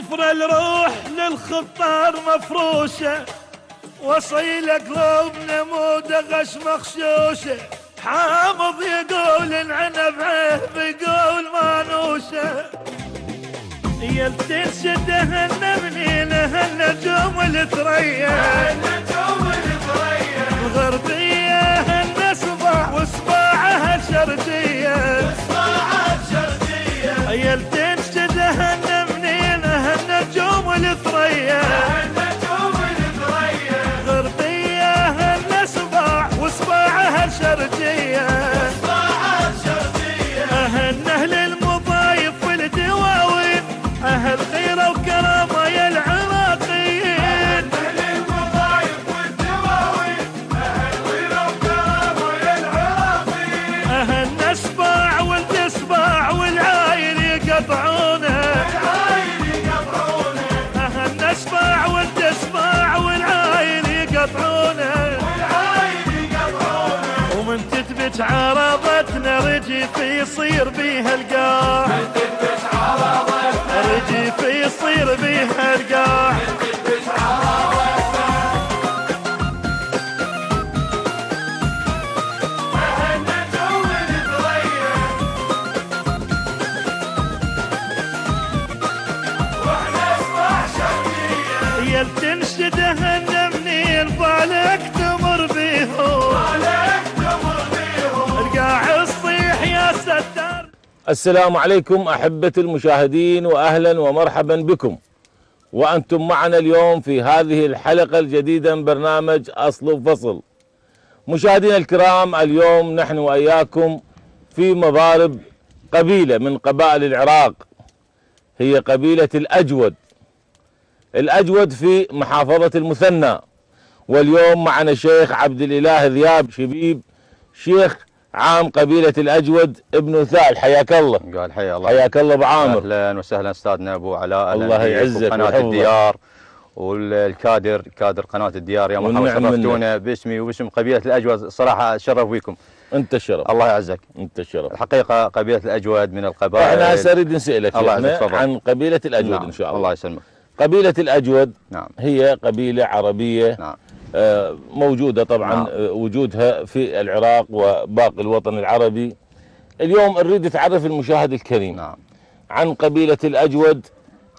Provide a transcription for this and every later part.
الغفرة الروح للخطار مفروشة، وصيل قلوبنا مودغش مخشوشة، حامض يقول العنب عهب يقول مانوشة، يل تنشده النمنيله النجوم الثريا، الغربية النسبة وصباعها الشرقية، يل تنشده النمنيله النجوم الثريا، غربية النسبة وصباعها الشرقية، أهل للمضايف والدواوين، أهل غيرة وكرامة يا العراقيين، أهل المضايف والدواوين، أهل غيرة وكرامة يا العراقيين، أهل نسباع والتسباع والعايل يقطعونه، أهل نسباع والتسباع والعايل يقطعونه، ومن تثبت عرضتنا رجف يصير بيها القاع، رجف يصير بيها القاع، يل تنشده النمنيل بالك تمر بيهم، القاع الصيح يا ستار. السلام عليكم أحبتي المشاهدين، وأهلا ومرحبا بكم، وأنتم معنا اليوم في هذه الحلقة الجديدة من برنامج أصل وفصل. مشاهدينا الكرام، اليوم نحن وإياكم في مضارب قبيلة من قبائل العراق، هي قبيلة الأجود. الأجود في محافظة المثنى، واليوم معنا الشيخ عبد الإله ذياب شبيب، شيخ عام قبيلة الأجود ابن وثائل. حياك الله. قال حيا الله. حياك الله ابو عامر. اهلا وسهلا استاذنا ابو علاء. الله يعزك. قناة الديار والكادر، كادر قناة الديار، يا مرحبا، شرفتونا باسمي وباسم قبيلة الأجود، صراحة اتشرف بكم. انت الشرف. الله يعزك. انت الشرف. الحقيقة قبيلة الأجود من القبائل. احنا هسه نريد نسألك عن قبيلة الأجود. نعم. ان شاء الله. الله يسلمك. قبيلة الأجود نعم. هي قبيلة عربية. نعم. موجودة طبعا. نعم. وجودها في العراق وباقي الوطن العربي. اليوم نريد تعرف المشاهد الكريم. نعم. عن قبيلة الأجود،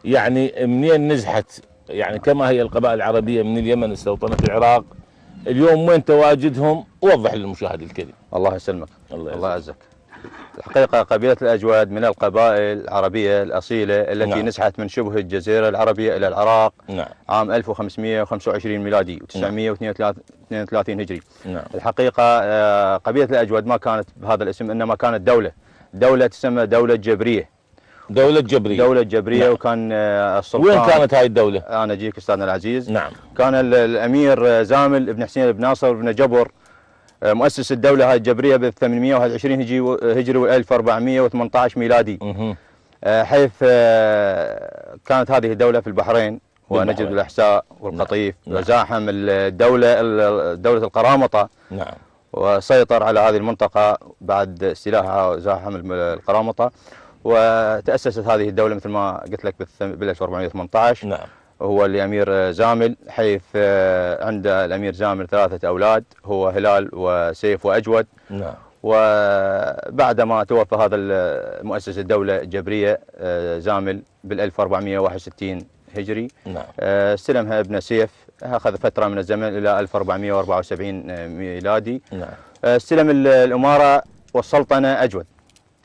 يعني منين نزحت، يعني كما هي القبائل العربية من اليمن استوطنت العراق، اليوم وين تواجدهم؟ وضح للمشاهد الكريم. الله يسلمك. الله يعزك. الحقيقة قبيلة الأجود من القبائل العربية الأصيلة التي نعم. نزحت من شبه الجزيرة العربية إلى العراق. نعم. عام 1525 ميلادي و932 هجري. نعم. الحقيقة قبيلة الأجود ما كانت بهذا الاسم، إنما كانت دولة تسمى دولة جبرية. دولة جبرية. نعم. وكان السلطان. وين كانت هاي الدولة؟ أنا أجيك أستاذنا العزيز. نعم. كان الأمير زامل بن حسين بن ناصر بن جبر مؤسس الدولة هاي الجبرية ب 821 هجري و 1418 ميلادي. حيث كانت هذه الدولة في البحرين ونجد والأحساء والقطيف. نعم. وزاحم دولة القرامطة. نعم. وسيطر على هذه المنطقة بعد استيلاءها، زاحم القرامطة، وتأسست هذه الدولة مثل ما قلت لك بال 1418. نعم. هو الأمير زامل، حيث عند الأمير زامل 3 أولاد، هو هلال وسيف وأجود. نعم. وبعدما توفى هذا مؤسس الدولة الجبرية زامل بال 1461 هجري. نعم. استلمها ابن سيف، أخذ فترة من الزمن إلى 1474 ميلادي. نعم. استلم الأمارة والسلطنة أجود،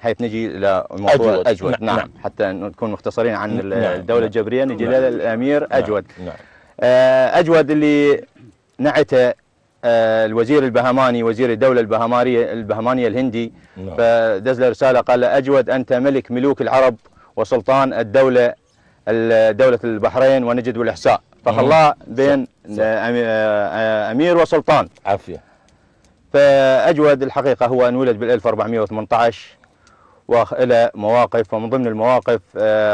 حيث نجي إلى موضوع أجود. نعم. نعم. حتى نكون مختصرين عن الدولة الجبرية، نجي إلى الأمير أجود. نعم. أجود اللي نعته الوزير البهماني، وزير الدولة البهمانية الهندي. نعم. فدز له رسالة قال له: أجود أنت ملك ملوك العرب وسلطان دولة البحرين ونجد والإحساء، فخلاه بين أمير وسلطان. عافية. فأجود الحقيقة هو أن ولد بال 1418 وإلى مواقف، ومن ضمن المواقف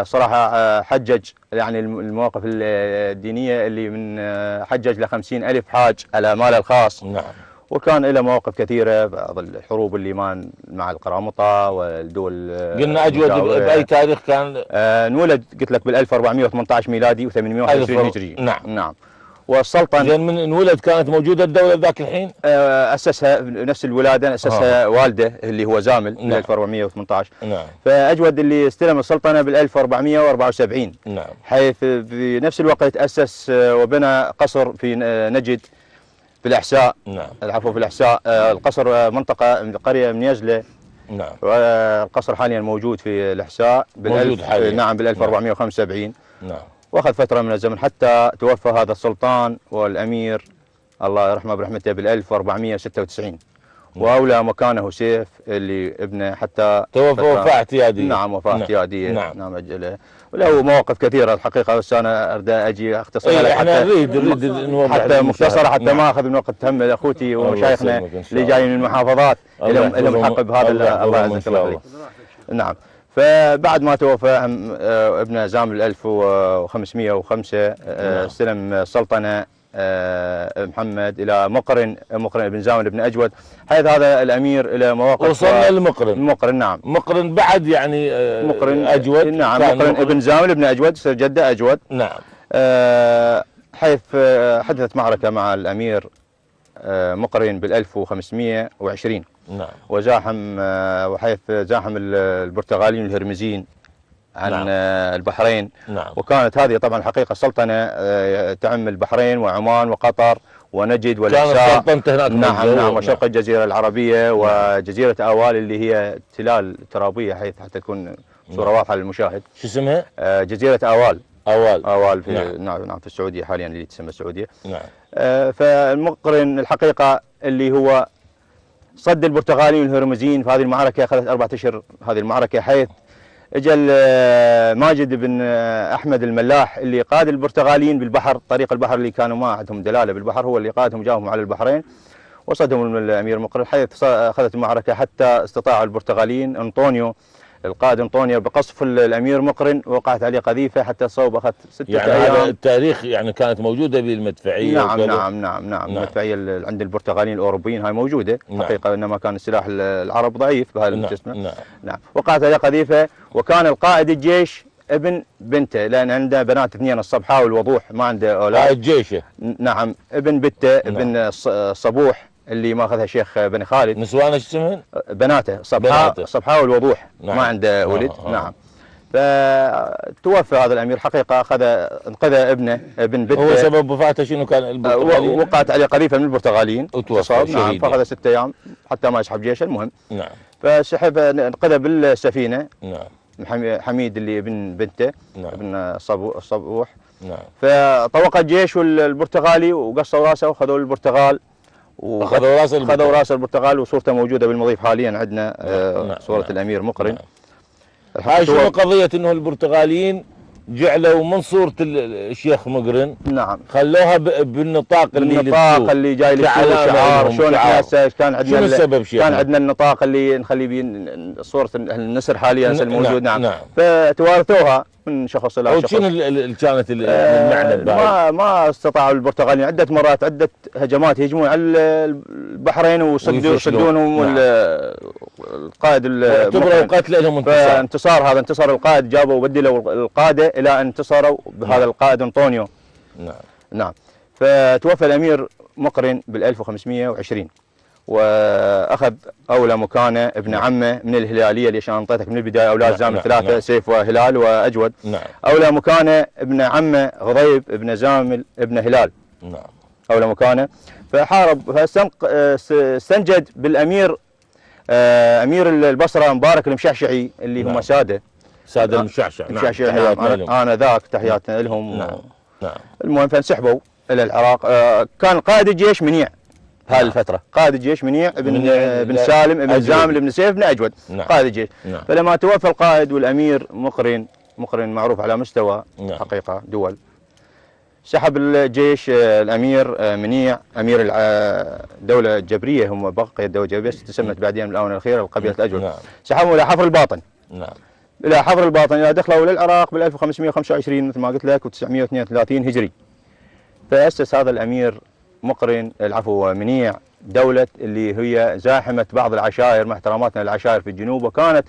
صراحة حجج، يعني المواقف الدينية اللي من حجج ل50,000 حاج على ماله الخاص. نعم. وكان له مواقف كثيره، بعض الحروب اللي مع القرامطه والدول قلنا اجود باي تاريخ كان؟ انولد قلت لك بال 1418 ميلادي و821 هجري. نعم. والسلطنه زين من انولد كانت موجوده الدوله ذاك الحين؟ اسسها نفس الولاده اسسها والده اللي هو زامل بال 1418. نعم. فاجود اللي استلم السلطنه بال 1474. نعم. حيث في نفس الوقت اسس وبنى قصر في نجد في الاحساء. نعم. العفو في الاحساء. القصر منطقه من قريه من يزله. نعم. والقصر حاليا موجود في الاحساء موجود حاليا. نعم بال 1475. نعم. واخذ فتره من الزمن حتى توفى هذا السلطان والامير الله يرحمه برحمته بال 1496. واولى مكانه سيف اللي ابنه حتى توفى وفاة اعتياديه. نعم وفاة اعتياديه. نعم. اجله. وله مواقف كثيره الحقيقه، بس انا اريد اجي اختصرها. اي احنا نريد حتى مختصره حتى ما اخذ من وقت تهم اخوتي ومشايخنا اللي جايين من المحافظات لهم حق بهذا. الله يعزك الله يخليك. نعم. فبعد ما توفى ابنه زامل 1505 استلم السلطنه محمد الى مقرن بن زامل بن اجود، حيث هذا الامير له مواقف. وصلنا لمقرن. نعم. مقرن بعد يعني مقرن اجود. نعم. مقرن ابن زامل بن اجود يصير جده اجود. نعم. حيث حدثت معركه مع الامير مقرن بال 1520. نعم. وزاحم وحيث زاحم البرتغاليين الهرمزيين عن نعم. البحرين. نعم. وكانت هذه طبعا الحقيقه السلطنه تعم البحرين وعمان وقطر ونجد والاحساء. كانت سلطنته هناك. نعم. وشرق الجزيره العربيه وجزيره اوال اللي هي تلال ترابيه، حيث حتى تكون صوره واضحه للمشاهد. شو اسمها؟ جزيره اوال. اوال في نعم. في السعوديه حاليا اللي تسمى السعوديه. نعم. فالمقرن الحقيقه اللي هو صد البرتغاليين والهرمزيين في هذه المعركه، اخذت 4 اشهر هذه المعركه، حيث اجى ماجد بن احمد الملاح اللي قاد البرتغاليين بالبحر، طريق البحر اللي كانوا ما عندهم دلاله بالبحر، هو اللي قادهم جاهم على البحرين وصدهم الامير مقرن، حيث اخذت المعركه حتى استطاع البرتغاليين انطونيو القائد انطونيو بقصف الامير مقرن، وقعت عليه قذيفه حتى صوب اخذت 6 يعني ايام. هذا التاريخ يعني كانت موجوده بالمدفعيه. نعم. المدفعيه عند البرتغاليين الاوروبيين هاي موجوده. نعم. حقيقه انما كان السلاح العرب ضعيف بهذا الجسم. نعم. وقعت عليه قذيفه، وكان القائد الجيش ابن بنته، لان عنده بنات اثنين الصبحاء والوضوح، ما عنده اولاد. قائد جيشه. نعم. ابن بنته ابن الصبوح اللي ماخذها شيخ بني خالد. نسوانه شو اسمهن؟ بناته صبحاء والوضوح. نعم. ما عنده ولد. نعم. فتوفى هذا الامير حقيقه، انقذ ابنه ابن بنته. هو سبب وفاته شنو كان؟ البرتغاليين وقعت عليه قذيفه من البرتغاليين وتوفى. نعم. فاخذ 6 ايام حتى ما يسحب جيشه. المهم. نعم. فسحب انقذ بالسفينه. نعم. حميد اللي ابن بنته. نعم. ابن الصبوح. نعم. فطوق الجيش البرتغالي وقصوا راسه وخذوا البرتغال. خذوا راس البرتغال، وصورته موجوده بالمضيف حاليا عندنا. نعم. صوره نعم. الامير مقرن. نعم. هاي شنو قضيه انه البرتغاليين جعلوا من صورة الشيخ مقرن. نعم. خلوها بالنطاق اللي جاي لك شعار. شلون احنا هسه كان عندنا شنو السبب شيخ؟ كان عندنا النطاق اللي نخلي به صورة النسر حاليا الموجود. نعم. نعم. فتوارثوها من شخص الى شخص. وشنو كانت المعنى ما استطاعوا البرتغاليين عدة مرات عدة هجمات يهجمون على البحرين ويصدونهم القائد. اعتبروا قتل لهم انتصار. هذا انتصر القائد، جابوا وبدلوا القادة الى ان انتصروا بهذا القائد انطونيو. نعم. فتوفى الامير مقرن بال 1520 واخذ اولى مكانه ابن عمه من الهلاليه اللي عشان انطيتك من البدايه اولاد زامل ثلاثه. سيف وهلال واجود. اولى مكانه ابن عمه غضيب ابن زامل ابن هلال. اولى مكانه. فحارب فاستنجد بالامير امير البصره مبارك المشعشعي اللي هم ساده المشعشع. انا ذاك تحياتنا لهم. نعم. المهم فانسحبوا الى العراق. كان قائد الجيش منيع هذه الفترة، قائد الجيش منيع بن سالم ابن زامل ابن سيف بن أجود. قائد الجيش. فلما توفى القائد والأمير مقرن معروف على مستوى حقيقة دول، سحب الجيش الأمير منيع أمير الدولة الجبرية، هم بقية الدولة الجبرية تسمت بعدين بالآونة الأخيرة قبيلة الأجود. سحبوا إلى حفر الباطن. إلى حفر الباطن إلى دخلوا للعراق بال 1525 مثل ما قلت لك و932 هجري. فأسس هذا الأمير منيع دولة اللي هي زاحمة بعض العشائر مع احتراماتنا للعشائر في الجنوب، وكانت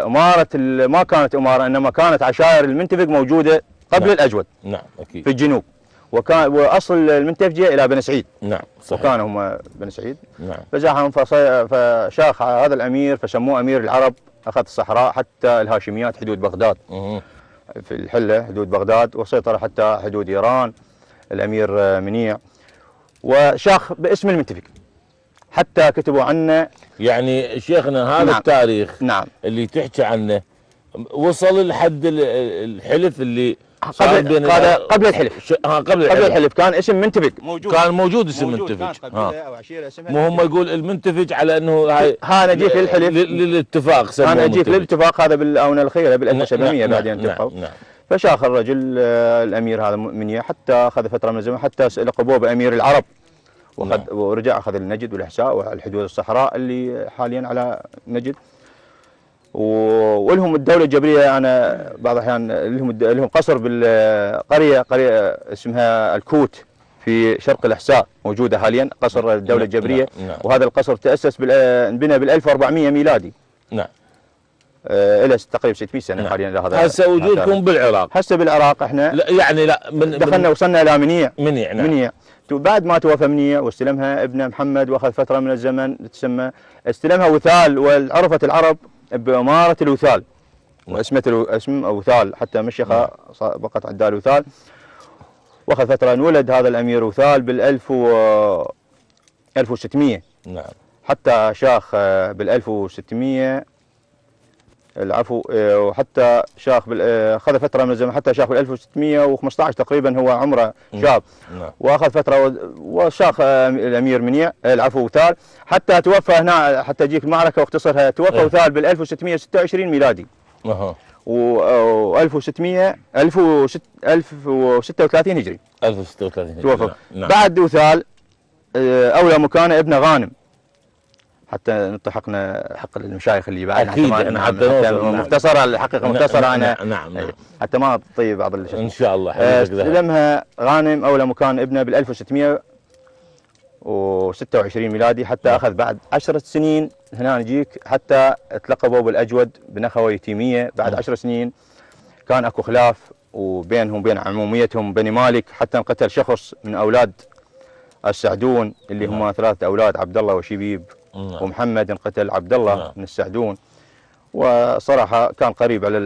أمارة ما كانت أمارة، إنما كانت عشائر المنتفق موجودة قبل نعم. الأجود نعم أكيد. في الجنوب، وأصل المنتفجة إلى بني سعيد. نعم صحيح. وكانوا هم بني سعيد. نعم. فزاحم فشاخ هذا الأمير فسموه أمير العرب، أخذ الصحراء حتى الهاشميات حدود بغداد في الحلة حدود بغداد، وسيطر حتى حدود إيران الأمير منيع، وشاخ باسم المنتفق حتى كتبوا عنه. يعني شيخنا هذا نعم. التاريخ نعم. اللي تحكي عنه وصل لحد الحلف اللي قبل الحلف. قبل الحلف كان اسم منتفج موجود، كان موجود اسم منتفج. كانت قبيله او عشيره اسمها مو هم يقول المنتفج على انه هاي ها نجيك للحلف للاتفاق، سموه انا اجيك منتفج. للاتفاق هذا بالاونه الاخيره بال 1700 نعم. بعدين نعم. اتفقوا. نعم. فشاخ الرجل الامير هذا منيع حتى اخذ فتره من الزمن حتى لقبوه بامير العرب، نعم. ورجع اخذ النجد والاحساء والحدود الصحراء اللي حاليا على نجد. ولهم الدولة الجبرية، أنا بعض الأحيان لهم قصر بالقرية، قرية اسمها الكوت في شرق الإحساء موجودة حاليا، قصر الدولة الجبرية. نعم. وهذا القصر تأسس انبنى بال 1400 ميلادي. نعم. إلى تقريبا 600 سنة. نعم. حاليا هذا هسه وجودكم بالعراق. هسه بالعراق احنا لا يعني لا دخلنا وصلنا إلى منيع. منيع. نعم. منيع بعد ما توفى منيع واستلمها ابنه محمد، واخذ فترة من الزمن تسمى استلمها وثال، وعرفت العرب بإمارة الوثال واسمة اسم وثال حتى مشيخة بقت عدال وثال. واخذ فترة انولد هذا الأمير وثال بال 1600. نعم. حتى شاخ بال 1600 العفو، وحتى شاخ اخذ فترة من الزمن حتى شاخ بال 1615 تقريبا هو عمره شاب. نعم. واخذ فترة وشاخ الأمير منيع العفو وثال حتى توفى هنا، حتى تجيك المعركة واختصرها. توفى وثال بال 1626 ميلادي. و 1036 هجري. 1036 هجري. توفى. نعم. بعد وثال أولى مكانه ابن غانم، حتى نعطي حقنا حق المشايخ اللي بعد. اكيد حتى مختصره الحقيقه مختصره. انا نعم. حتى ما اطي بعض الاشياء ان شاء الله. استلمها غانم اولى مكان ابنه بال 1626 ميلادي، حتى اخذ بعد 10 سنين هنا نجيك حتى تلقبوا بالاجود بنخوه يتيميه. بعد 10 سنين كان اكو خلاف وبينهم بين عموميتهم بني مالك، حتى انقتل شخص من اولاد السعدون اللي هم 3 اولاد عبد الله وشبيب ومحمد، انقتل عبد الله من السعدون. وصراحة كان قريب على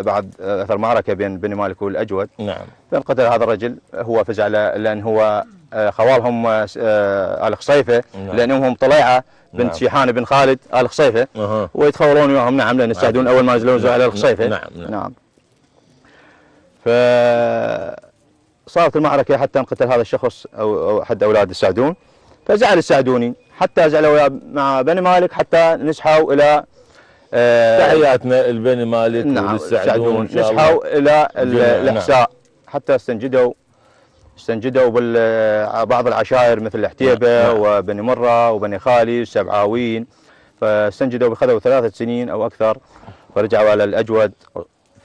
بعد أثر معركة بين بني مالك والأجود. نعم. فانقتل هذا الرجل، هو فزع لأن هو خوالهم آل خصيفة. نعم. لأنهم طليعة بنت نعم. شيحان بن خالد آل خصيفة. ويتخولون وياهم. نعم. لأن السعدون أول ما نزلوا على الخصيفة. نعم. نعم. فصارت المعركة حتى انقتل هذا الشخص أو أحد أولاد السعدون. فزعل السعدوني حتى زعلوا مع بني مالك حتى نسحوا إلى تحياتنا البني مالك. نعم. والسعدون نسحوا إلى الإحساء. نعم. حتى استنجدوا بعض العشائر مثل الحتيبة. نعم. وبني مرة وبني خالي والسبعاوين. فاستنجدوا بخذوا 3 سنين أو أكثر، فرجعوا على الأجود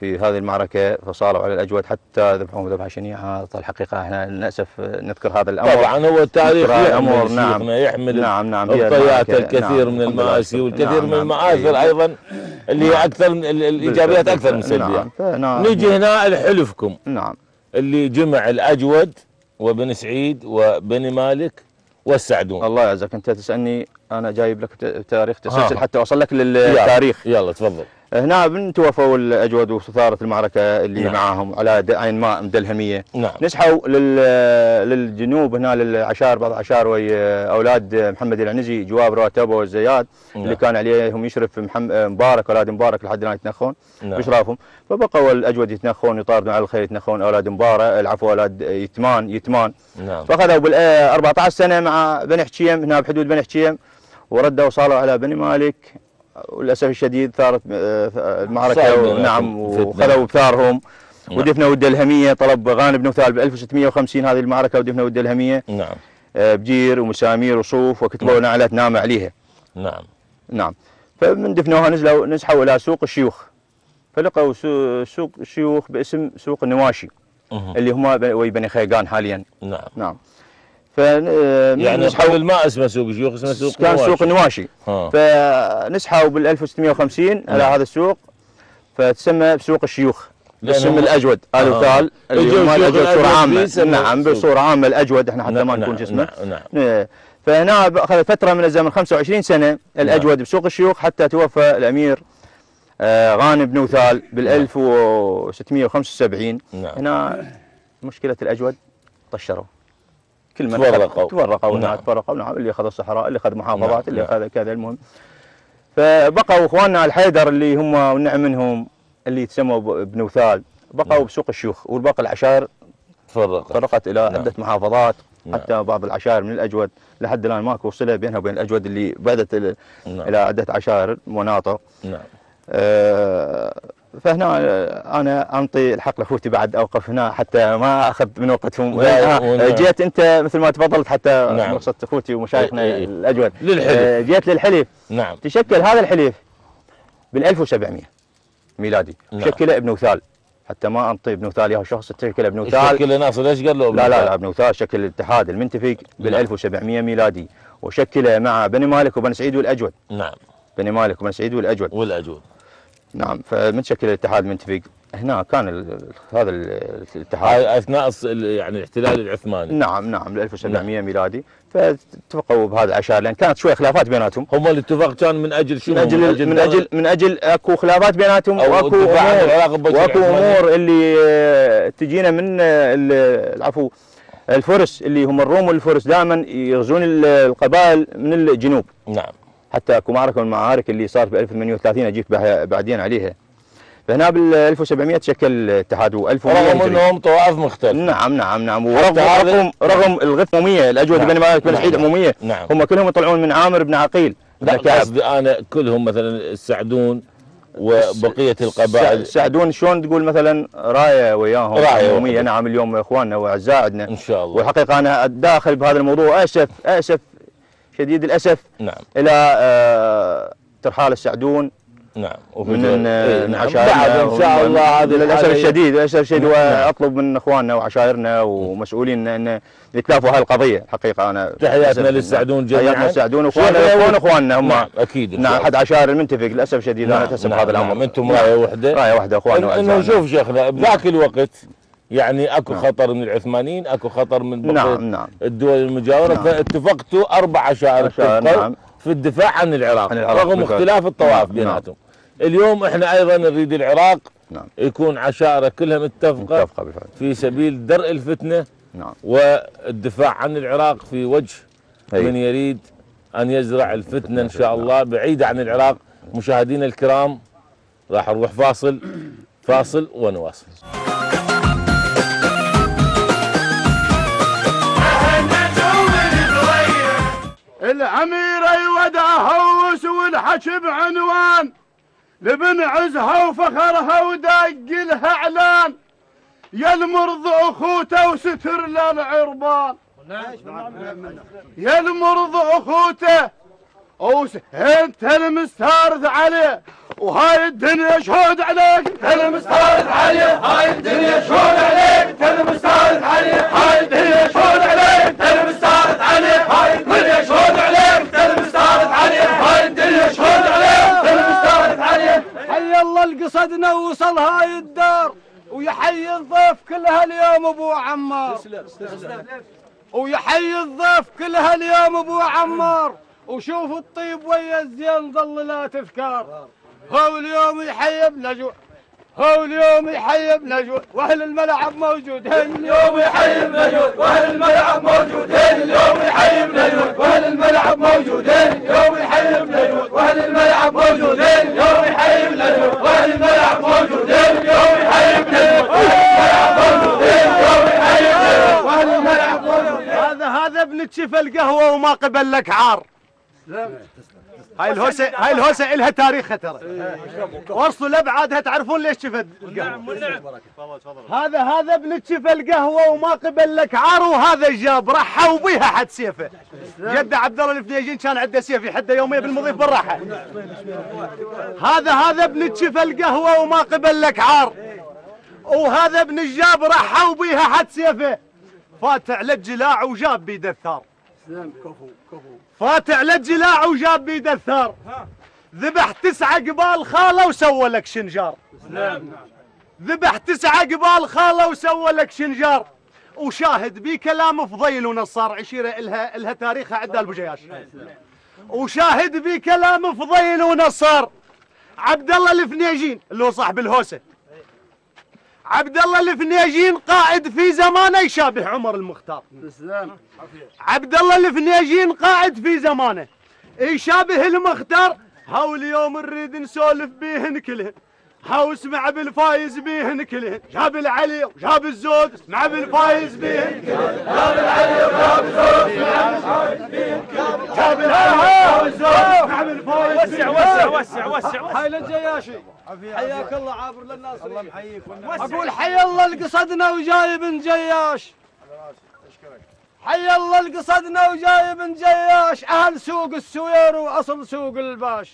في هذه المعركة، فصاروا على الأجود حتى ذبحوهم ذبحة شنيعة. الحقيقة احنا للأسف نذكر هذا الأمر. طبعا هو التاريخ يحمل. نعم. يحمل. نعم. الطيات الكثير من المآسي والكثير من المآثر أيضا اللي هي أكثر من الإيجابيات أكثر من السلبيات. نجي هنا لحلفكم. نعم. اللي جمع الأجود وبن سعيد وبني مالك والسعدون. الله يعزك، أنت تسألني أنا جايب لك تاريخ تسلسل حتى أوصل لك للتاريخ. يلا تفضل. هنا توفوا الأجود وثارت المعركة اللي نعم. معاهم على عين ماء مدلهمية. نعم. نسحوا للجنوب هنا للعشائر، بعض العشائر أولاد محمد العنزي جواب رواتبه والزياد. نعم. اللي كان عليهم يشرف مبارك، أولاد مبارك لحد الآن يتنخون. نعم. بإشرافهم. فبقوا الأجود يتنخون يطاردون على الخير، يتنخون أولاد مبارك، العفو أولاد يتمان. نعم. فأخذوا بال 14 سنة مع بني حكيم هنا بحدود بني حكيم، وردوا وصاروا على بني مالك. وللاسف الشديد ثارت المعركه. نعم. وخذوا بثارهم. نعم. ودفنوا الدلهميه. طلب غانم بن وثال ب 1650 هذه المعركه، ودفنوا الدلهميه. نعم. بجير ومسامير وصوف، وكتبوا نعلات نام عليها. نعم. نعم. فمن دفنوها نسحوا الى سوق الشيوخ، فلقوا سوق الشيوخ باسم سوق النواشي. اللي هم وي بني خيقان حاليا. نعم. نعم. يعني قبل ما اسمه سوق الشيوخ اسمه سوق كان سوق النواشي. فنسحوا بال 1650 على هذا السوق، فتسمى بسوق الشيوخ بالاسم الاجود. الوثال اللي هم الاجود بصوره عامه. نعم بصوره عامه الاجود، احنا حتى ما نكون اسمه. نعم. فهنا اخذ فتره من الزمن 25 سنه الاجود بسوق الشيوخ، حتى توفى الامير غانم بن وثال بال 1675. هنا مشكله الاجود طشروا، كل من تفرقوا. نعم تفرقوا. نعم، اللي اخذ الصحراء، اللي اخذ محافظات، اللي اخذ كذا. المهم فبقوا اخواننا الحيدر اللي هم والنعم منهم اللي يتسموا بن وثال، بقوا بسوق الشيوخ، والباقي العشائر فرقت الى عده محافظات. حتى بعض العشائر من الاجود لحد الان ماكو صله بينها وبين الاجود اللي بعدت الى عده عشائر مناطق. نعم. فهنا انا انطي الحق لاخوتي بعد، اوقف هنا حتى ما اخذ من وقتهم. جيت انت مثل ما تفضلت حتى رخصة اخوتي ومشايخنا الاجود للحلف. جيت للحلف. نعم. تشكل هذا الحلف بال 1700 ميلادي. شكله ابن وثال، حتى ما انطي ابن وثال ياهو شخص تشكل ابن وثال. شكل ناصر ليش قال له ابن وثال؟ لا ابن وثال شكل الاتحاد المنتفق بال 1700 ميلادي، وشكله مع بني مالك وبني سعيد والاجود. نعم. بني مالك وبني سعيد والاجود. نعم. فمن شكل الاتحاد المنتفق هنا كان هذا الاتحاد اثناء يعني الاحتلال العثماني. نعم بال 1700 ميلادي. فاتفقوا بهذا العشائر، لان كانت شويه خلافات بيناتهم. هم الاتفاق كان من اجل شنو؟ من اجل اكو خلافات بيناتهم، واكو امور اللي تجينا من العفو الفرس، اللي هم الروم والفرس دائما يغزون القبائل من الجنوب. نعم. حتى اكو معركه من المعارك اللي صارت ب 1830 اجيك بعدين عليها. فهنا بال 1700 تشكل الاتحاد، و1100 رغم انهم طوائف مختلفه. نعم. ورغم الغث عموميه الاجود بن مالك بن سعيد عموميه. هم كلهم يطلعون من عامر بن عقيل. لا قصدي انا كلهم مثلا السعدون وبقيه القبائل. السعدون شلون تقول مثلا رايه وياهم عموميه. نعم. اليوم اخواننا واعزاء عندنا ان شاء الله. والحقيقه انا داخل بهذا الموضوع اسف شديد الاسف. نعم. الى ترحال السعدون. نعم. من عشائرنا ان شاء الله. هذا للاسف الشديد واطلب من اخواننا وعشائرنا ومسؤولينا ان يتلافوا هذه القضيه. الحقيقه انا تحياتنا للسعدون جميعا. تحياتنا للسعدون واخواننا هم. نعم اكيد. نعم. احد عشائر المنتفق للاسف الشديد. انا اتاسف هذا الامر. نعم. انتم رايه واحده اخواننا. انه شوف شيخنا بذاك الوقت يعني اكو خطر من العثمانيين، اكو خطر من بقية الدول المجاوره. فاتفقتوا 4 عشائر في الدفاع عن العراق رغم اختلاف الطوائف بيناتهم. اليوم احنا ايضا نريد العراق يكون عشائره كلها متفقه في سبيل درء الفتنه والدفاع عن العراق في وجه من يريد ان يزرع الفتنه ان شاء الله بعيده عن العراق. مشاهدينا الكرام راح نروح فاصل ونواصل. العمير يودع هوس والحكي بعنوان لبن عزها وفخرها ودق لها اعلان، يا المرض اخوته وستر للعربان، يا المرض اخوته انت المستارد عليه وهاي الدنيا شهود عليك، انت المستارد عليه هاي الدنيا شهود عليك، انت المستارد عليه هاي الدنيا شهود عليك، انت المستارد عليه هاي الدنيا شهود عليك، انت المستارد عليه هاي الدنيا شهود عليك، انت المستارد عليه. حي الله القصد نوصل هاي الدار ويحيي الضيف كلها اليوم ابو عمار، ويحيي الضيف كلها اليوم ابو عمار، وشوف الطيب ويا الزين ظل لا تذكار. هو اليوم يحيي بنجوى، هو اليوم يحيي بنجوى، واهل الملعب موجودين اليوم يحيي بنجوى، واهل الملعب موجودين اليوم يحيي بنجوى، واهل الملعب موجودين اليوم يحيي بنجوى، واهل الملعب موجودين اليوم يحيي بنجوى، واهل الملعب موجودين اليوم يحيي بنجوى، واهل الملعب موجودين اليوم يحيي بنجوى، واهل الملعب موجودين. هذا ابن تشف القهوه وما قبل لك عار. هاي الهوسه الها تاريخها ترى. وصلوا لابعادها تعرفون ليش شفت القهوه. هذا ابن تشف القهوه وما قبل لك عار، وهذا جاب رحوا بيها حد سيفه. جد عبد الله الفنيجين كان عنده سيف يحده يوميا بالمضيف بالراحه. هذا ابن تشف القهوه وما قبل لك عار، وهذا ابن الجاب رحوا بيها حد سيفه. فات على الجلاع وجاب بيد الثار. فات على الجلاع وجاب بيد الثار. ذبح 9 قبال خاله وسوى لك شنجار. ذبح 9 قبال خاله وسوى لك شنجار. وشاهد بي كلام فضيل ونصار، عشيره الها تاريخها عدى البجياش. وشاهد بي كلام فضيل ونصار. عبد الله الفنيجين اللي هو صاحب الهوسه. عبد الله الفنيجين قائد في زمانه يشابه عمر المختار. عبد الله الفنيجين قائد في زمانه يشابه المختار. هاو اليوم نريد نسولف بيهن كلهن، هاو اسمع بالفايز بيهن كلهن. جاب العلي وجاب الزود، اسمع بالفايز بيهن كلهن. جاب العلي وجاب الزود، اسمع بالفايز بيهن كلهن. جاب العلي وجاب الزود، اسمع بالفايز بيهن كلهن. وسع هاي للجياشي. حياك الله عابر للناس. الله يحييك. اقول حي الله القصدنا وجايب جياش. حي الله القصدنا وجايب جياش. اهل سوق السوير واصل سوق الباش.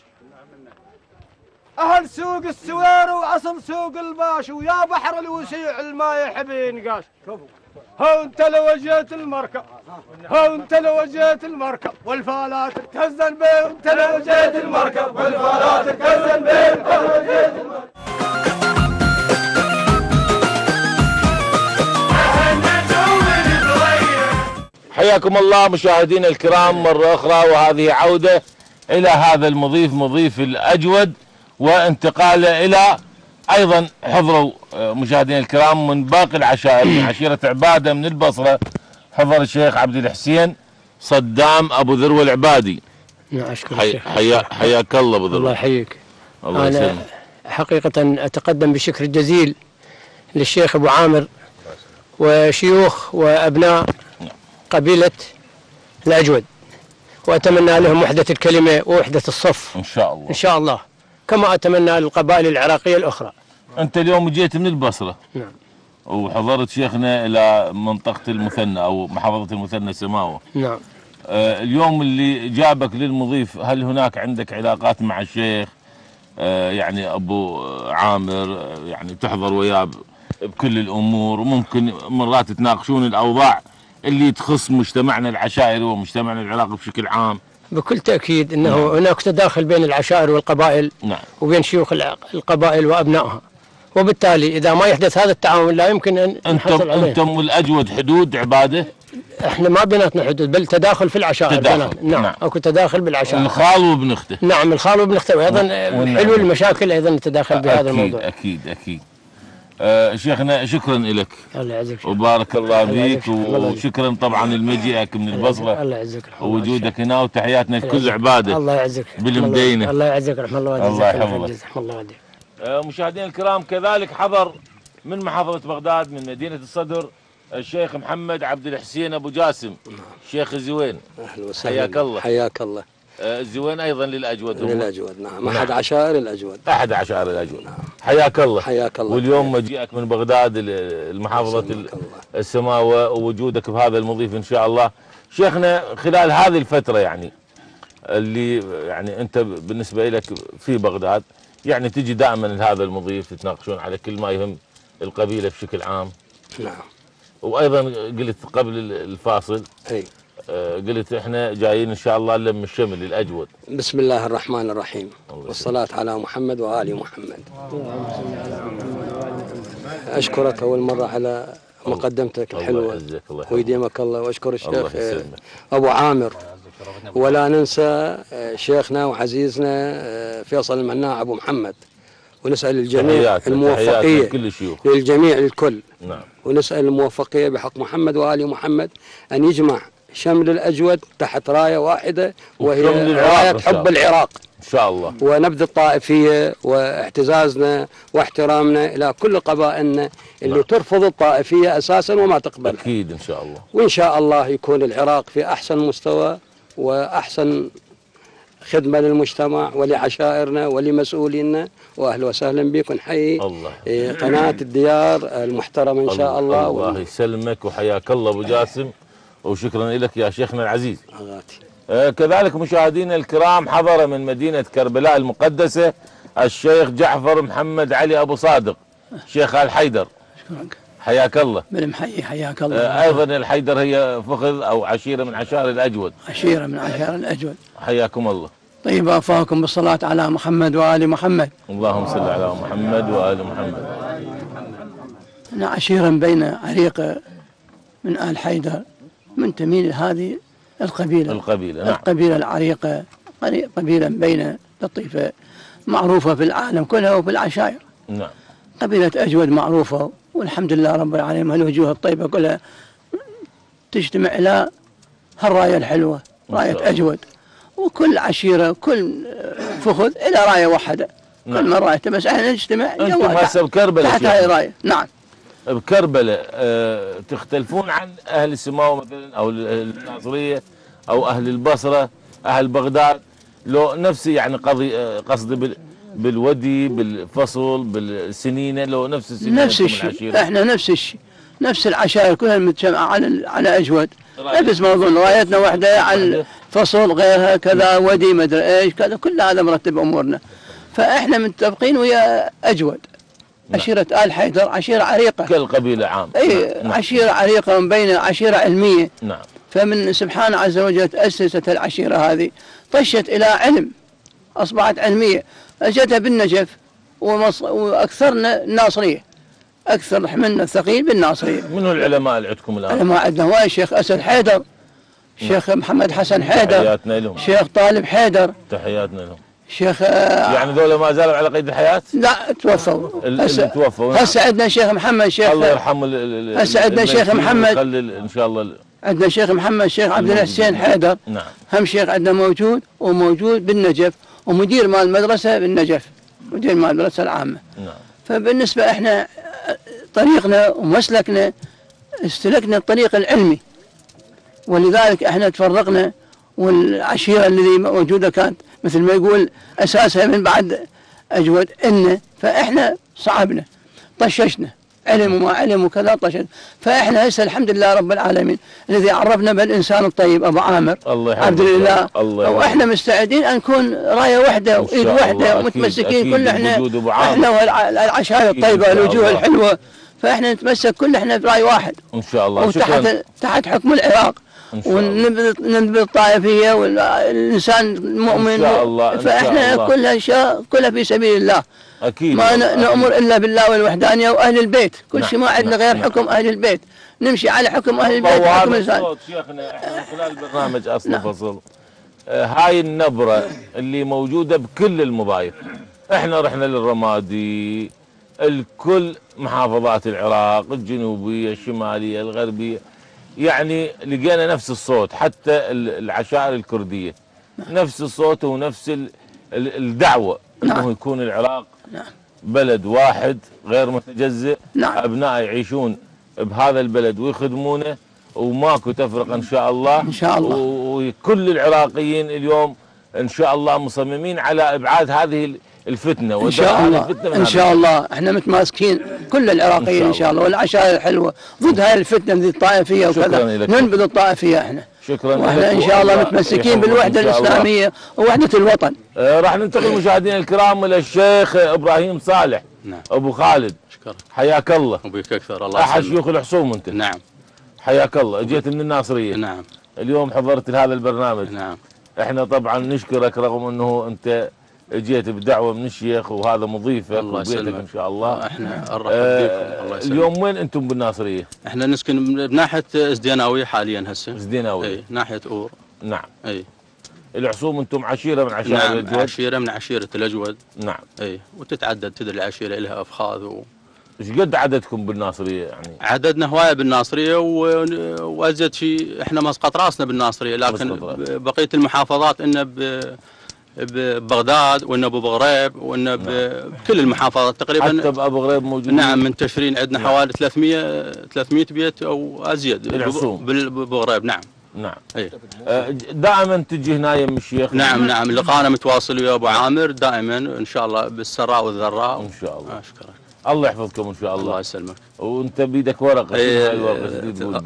اهل سوق السوير واصل سوق الباش. ويا بحر الوسيع الماء يحب ينقاش. هو انت لو جيت المركب، هو انت لو جيت المركب والفالات تهزن بيه. انت لو جيت المركب والفالات تهزن بيه. حياكم الله مشاهدينا الكرام مرة أخرى، وهذه عودة إلى هذا المضيف مضيف الأجود، وانتقاله إلى أيضا حضروا مشاهدينا الكرام من باقي العشائر من عشيرة عبادة من البصرة. حضر الشيخ عبد الحسين صدام أبو ذروة العبادي. أشكر الشيخ. حياك الله أبو ذروة. الله يحييك. الله أنا يسلمك. حقيقة أتقدم بشكر جزيل للشيخ أبو عامر وشيوخ وأبناء قبيلة الأجود، وأتمنى لهم وحدة الكلمة ووحدة الصف إن شاء الله. إن شاء الله، كما أتمنى للقبائل العراقية الأخرى. أنت اليوم جيت من البصرة. نعم. وحضرت شيخنا إلى منطقة المثنى أو محافظة المثنى سماوة. نعم. اليوم اللي جابك للمضيف، هل هناك عندك علاقات مع الشيخ يعني أبو عامر، يعني تحضر وياه بكل الأمور، وممكن مرات تناقشون الأوضاع اللي تخص مجتمعنا العشائري ومجتمعنا العراقي بشكل عام؟ بكل تأكيد أنه هناك تداخل بين العشائر والقبائل. نعم. وبين شيوخ القبائل وأبنائها، وبالتالي إذا ما يحدث هذا التعاون لا يمكن أن نحصل عليه. أنتم والأجود حدود عبادة؟ احنا ما بيناتنا حدود، بل تداخل في العشائر. تداخل. نعم. اكو تداخل بالعشائر. الخال وابن اخته. نعم، الخال وابن اخته، وايضا حلو المشاكل ايضا نتداخل بهذا الموضوع. اكيد. شيخنا شكرا لك. الله يعزك. وبارك الله فيك، وشكرا طبعا لمجيئك من البصره. الله يعزك. ووجودك هنا، وتحياتنا لكل عباده. الله يعزك. بالمدينه. الله يعزك. رحم الله والديك. الله يحفظك. رحم الله والديك. مشاهدينا الكرام، كذلك حضر من محافظه بغداد من مدينه الصدر الشيخ محمد عبد الحسين ابو جاسم، شيخ الزوين. اهلا وسهلا. حياك الله. حياك الله. الزوين ايضا للاجود. للاجود. نعم. احد عشائر الاجود. احد عشائر الاجود. نعم. حياك الله. حياك الله. واليوم مجيئك من بغداد المحافظه السماوه، ووجودك بهذا المضيف ان شاء الله. شيخنا، خلال هذه الفتره يعني اللي يعني انت بالنسبه لك في بغداد، يعني تجي دائما لهذا المضيف تتناقشون على كل ما يهم القبيله بشكل عام. نعم. وايضا قلت قبل الفاصل قلت احنا جايين ان شاء الله نلم الشمل الاجود. بسم الله الرحمن الرحيم، والصلاة على محمد وآل محمد. اشكرك اول مرة على مقدمتك الحلوة، ويديمك الله. واشكر الشيخ ابو عامر، ولا ننسى شيخنا وعزيزنا فيصل المناع ابو محمد، ونسأل الجميع الموفقية للجميع الكل. نعم. ونسأل الموفقية بحق محمد وآل محمد أن يجمع شمل الأجود تحت راية واحدة، وهي راية حب العراق إن شاء الله، ونبذ الطائفية واحتزازنا واحترامنا إلى كل قبائلنا اللي نعم. ترفض الطائفية أساسا وما تقبل. أكيد إن شاء الله. وإن شاء الله يكون العراق في أحسن مستوى وأحسن خدمة للمجتمع ولعشائرنا ولمسؤولينا. واهلا وسهلا بكم. نحيي قناة الديار المحترمة ان شاء الله. الله يسلمك، وحياك الله ابو جاسم، وشكرا لك يا شيخنا العزيز. كذلك مشاهدينا الكرام، حضر من مدينة كربلاء المقدسة الشيخ جعفر محمد علي ابو صادق، شيخ آل حيدر. حياك الله. بالمحيي حياك الله. ايضا الحيدر هي فخذ او عشيره من عشائر الاجود. عشيره من عشائر الاجود. حياكم الله. طيب أوفاكم بالصلاة على محمد وآل محمد. اللهم صل على محمد وآل محمد. أنا عشيرا بين عريقة من آل حيدر، منتمي لهذه القبيلة. نعم. القبيلة العريقة، قبيلة بين لطيفة معروفة في العالم كله وفي العشائر. نعم. قبيلة أجود معروفة، والحمد لله رب العالمين هالوجوه الطيبة كلها تجتمع إلى هالراية الحلوة، راية أجود. وكل عشيرة كل فخذ إلى راية واحدة. نعم. كل مرة بس احنا نجتمع انتم هسه بكربلاء تحت هاي الراية. نعم. بكربلاء تختلفون عن أهل السماوة مثلا أو الناصرية أو أهل البصرة، أهل بغداد، لو نفس يعني قصدي بالودي بالفصل بالسنينة، لو نفس السنينة نفس الشيء. احنا نفس الشيء، نفس العشائر كلها متجمعة على أجود، نفس موضوع رايتنا واحدة، على الفصل غيرها كذا، ودي مدري ايش كذا، كل هذا مرتب أمورنا. فاحنا متفقين ويا أجود. نعم. عشيرة آل حيدر عشيرة عريقة كالقبيلة عام. اي نعم. عشيرة عريقة بين عشيرة علمية. نعم. فمن سبحانه عز وجل تأسست العشيرة هذه، طشت إلى علم، أصبحت علمية، أجتها بالنجف وأكثرنا الناصرية، أكثر حملنا الثقيل بالناصرية. من هو العلماء اللي عندكم الآن؟ العلماء عندنا هواي، الشيخ أسد حيدر، الشيخ محمد حسن حيدر، تحياتنا لهم، الشيخ طالب حيدر، تحياتنا لهم. شيخ يعني ذولا ما زالوا على قيد الحياة؟ لا توفوا. اللي توفوا. هسه عندنا الشيخ محمد، شيخ الله يرحمه. هسه عندنا الشيخ محمد، ان شاء الله عندنا الشيخ محمد الشيخ عبد الحسين حيدر. نعم. هم شيخ عندنا موجود، وموجود بالنجف، ومدير مال المدرسة بالنجف، مدير مال المدرسة العامة. نعم. فبالنسبة احنا طريقنا ومسلكنا استلكنا الطريق العلمي، ولذلك احنا تفرقنا. والعشيرة الذي موجودة كانت مثل ما يقول أساسها من بعد أجود إنه، فإحنا صعبنا طششنا علم وما علم وكذا طششنا. فإحنا هسه الحمد لله رب العالمين الذي عرفنا بالإنسان الطيب أبو عامر عبد الله، وإحنا مستعدين أن نكون راية واحدة وإيد واحدة ومتمسكين كل إحنا والعشائر الطيبة الوجوه الحلوة، فإحنا نتمسك كل إحنا براي واحد إن شاء الله. وتحت حكم العراق، وننبذ الطائفية والإنسان المؤمن إن شاء الله. فإحنا كلها في سبيل الله. أكيد. ما نأمر إلا بالله والوحدانية وأهل البيت، كل شيء ما عندنا غير حكم أهل البيت، نمشي على حكم أهل البيت. حكم الإنسان. شيخنا احنا من خلال برنامج أصل فصل هاي النبرة اللي موجودة بكل المضايق. احنا رحنا للرمادي، الكل محافظات العراق، الجنوبية الشمالية الغربية، يعني لقينا نفس الصوت، حتى العشائر الكردية نفس الصوت ونفس الدعوة انه يكون العراق بلد واحد غير متجزئ. ابناء يعيشون بهذا البلد ويخدمونه وماكو تفرقة ان شاء الله. ان شاء الله. وكل العراقيين اليوم ان شاء الله مصممين على ابعاد هذه الفتنة ان شاء الله. ان شاء الله احنا متماسكين كل العراقيين ان شاء الله، والعشائر الحلوة ضد هاي الفتنة ذي الطائفية وكذا، ننبذ الطائفية احنا. شكرا. واحنا ان شاء الله متمسكين بالوحدة الإسلامية ووحدة الوطن. راح ننتقل مشاهدينا الكرام الى الشيخ ابراهيم صالح. نعم. ابو خالد. شكرا. حياك الله. وبيك اكثر. الله احد شيوخ الحسوم انت. نعم. حياك الله. جيت من الناصرية. نعم. اليوم حضرت لهذا البرنامج. نعم. احنا طبعا نشكرك رغم انه انت جيت بدعوه من الشيخ وهذا مضيفك وبيتك ان شاء الله. احنا نرحب بكم. الله يسلمك. اليوم وين انتم بالناصريه؟ احنا نسكن بناحيه ازديناويه حاليا هسه. ازديناويه. اي ناحيه اور. نعم. اي. العصوم انتم عشيره من عشائر نعم الأجود؟ عشيره من عشيره الاجود. نعم. اي وتتعدد، تدري العشيره لها افخاذ ايش قد عددكم بالناصريه يعني؟ عددنا هوايه بالناصريه وازيد شيء احنا مسقط راسنا بالناصريه، لكن بقيه المحافظات انه ببغداد وإنه ببغريب وإنه بكل المحافظات تقريبا. حتى بأبو غريب موجودين. نعم منتشرين عندنا حوالي 300 بيت أو أزيد ببغريب. نعم. نعم. أي. دائما تجي هنا يم الشيخ؟ نعم نعم، لقانا متواصل ويا أبو عامر دائما إن شاء الله بالسراء والذراء. إن شاء الله. أشكرك. الله يحفظكم إن شاء الله. الله يسلمك. وأنت بيدك ورقة.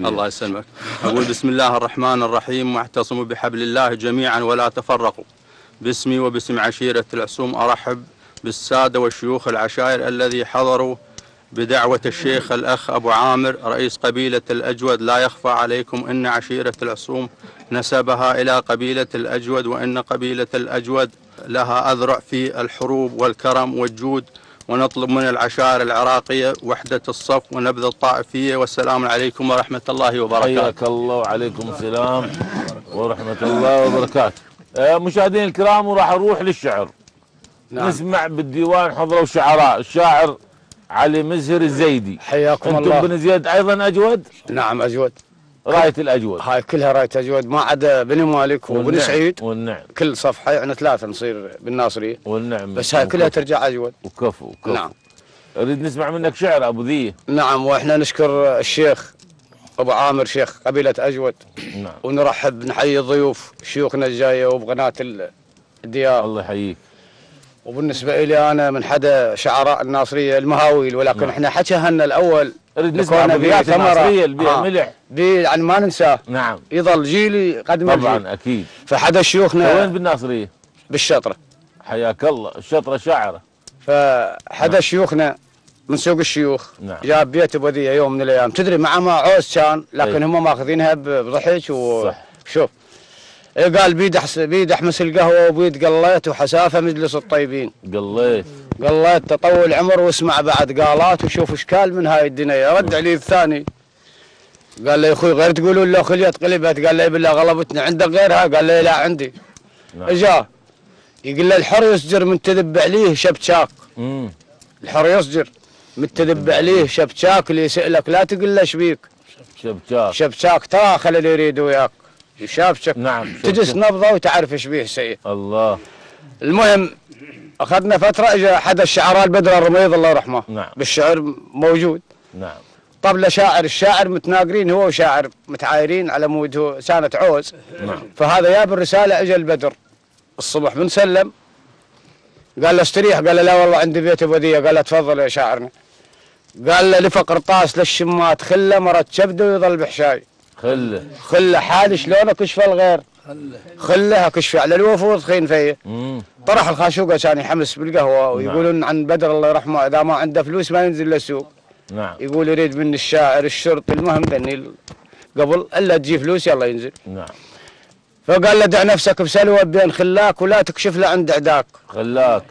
الله يسلمك. أقول بسم الله الرحمن الرحيم، واعتصموا بحبل الله جميعا ولا تفرقوا. باسمي وباسم عشيرة العصوم أرحب بالسادة والشيوخ العشائر الذي حضروا بدعوة الشيخ الأخ أبو عامر رئيس قبيلة الأجود. لا يخفى عليكم أن عشيرة العصوم نسبها إلى قبيلة الأجود، وأن قبيلة الأجود لها أذرع في الحروب والكرم والجود، ونطلب من العشائر العراقية وحدة الصف ونبذ الطائفية. والسلام عليكم ورحمة الله وبركاته. حياك الله وعليكم السلام ورحمة الله وبركاته. مشاهدينا الكرام، وراح نروح للشعر. نعم. نسمع بالديوان حضروا شعراء، الشاعر علي مزهر الزيدي. حياكم الله. انتم بن زياد ايضا اجود؟ نعم اجود. راية الاجود هاي كلها راية اجود، ما عدا بني مالك وبن سعيد. والنعم. كل صفحة يعني 3 نصير بالناصرية. والنعم. بس هاي كلها ترجع اجود. وكفو. نعم. اريد نسمع منك شعر ابو ذي. نعم، واحنا نشكر الشيخ ابو عامر شيخ قبيلة اجود. نعم. ونرحب نحيي الضيوف شيوخنا الجاية وبقناة الديار. الله يحييك. وبالنسبة لي أنا من حدا شعراء الناصرية المهاويل، ولكن نعم. احنا حكينا الأول نريد نسمع بيئة الناصرية البيئة ملح يعني ما ننساه. نعم. يظل جيلي قدم طبعا الجيل. أكيد. فحدا شيوخنا وين بالناصرية؟ بالشطرة. حياك الله. الشطرة شاعرة. فحدا نعم. شيوخنا من سوق الشيوخ. نعم. جاب بيت بوذية يوم من الأيام، تدري مع ما عوز كان، لكن هم ماخذينها بضحك وشوف. قال بيد احمس القهوه وبيد قليت وحسافه مجلس الطيبين. قليت تطول عمر واسمع بعد قالات وشوف اشكال من هاي الدنيا. رد علي الثاني قال لي يا اخوي غير تقولون له خليت قلبت، قال لي بالله غلبتنا عندك غيرها؟ قال لي لا عندي. نعم. اجا يقول له الحر يسجر من تذب عليه شبشاك. الحر يسجر من تذب عليه شبشاك، اللي يسألك لا تقول له شبيك. شبشاك تاخل اللي يريد وياك يشابشك. نعم. تجس نبضه وتعرف ايش بيه سيء. الله. المهم اخذنا فتره، اجى احد الشعراء البدر الرميض الله يرحمه. نعم. بالشعر موجود. نعم. طبله شاعر، الشاعر متناقرين هو وشاعر متعايرين على مود هو سانة عوز. نعم. فهذا جاب الرساله، اجى البدر الصبح بنسلم قال له استريح، قال له لا والله عندي بيت بوديه، قال له تفضل يا شاعرنا. قال له لف قرطاس للشمات خله مرت كبده ويظل بحشاي. خله حالي شلونك كشف الغير خله كشف على الوفود خين فيه. طرح الخاشوقه كان يحمس بالقهوه ويقولون نعم. عن بدر الله يرحمه اذا ما عنده فلوس ما ينزل للسوق. نعم. يقول يريد من الشاعر الشرط المهم ذني قبل الا تجي فلوس يلا ينزل. نعم. فقال له دع نفسك بسلوى بين خلاك ولا تكشف له عند عداك.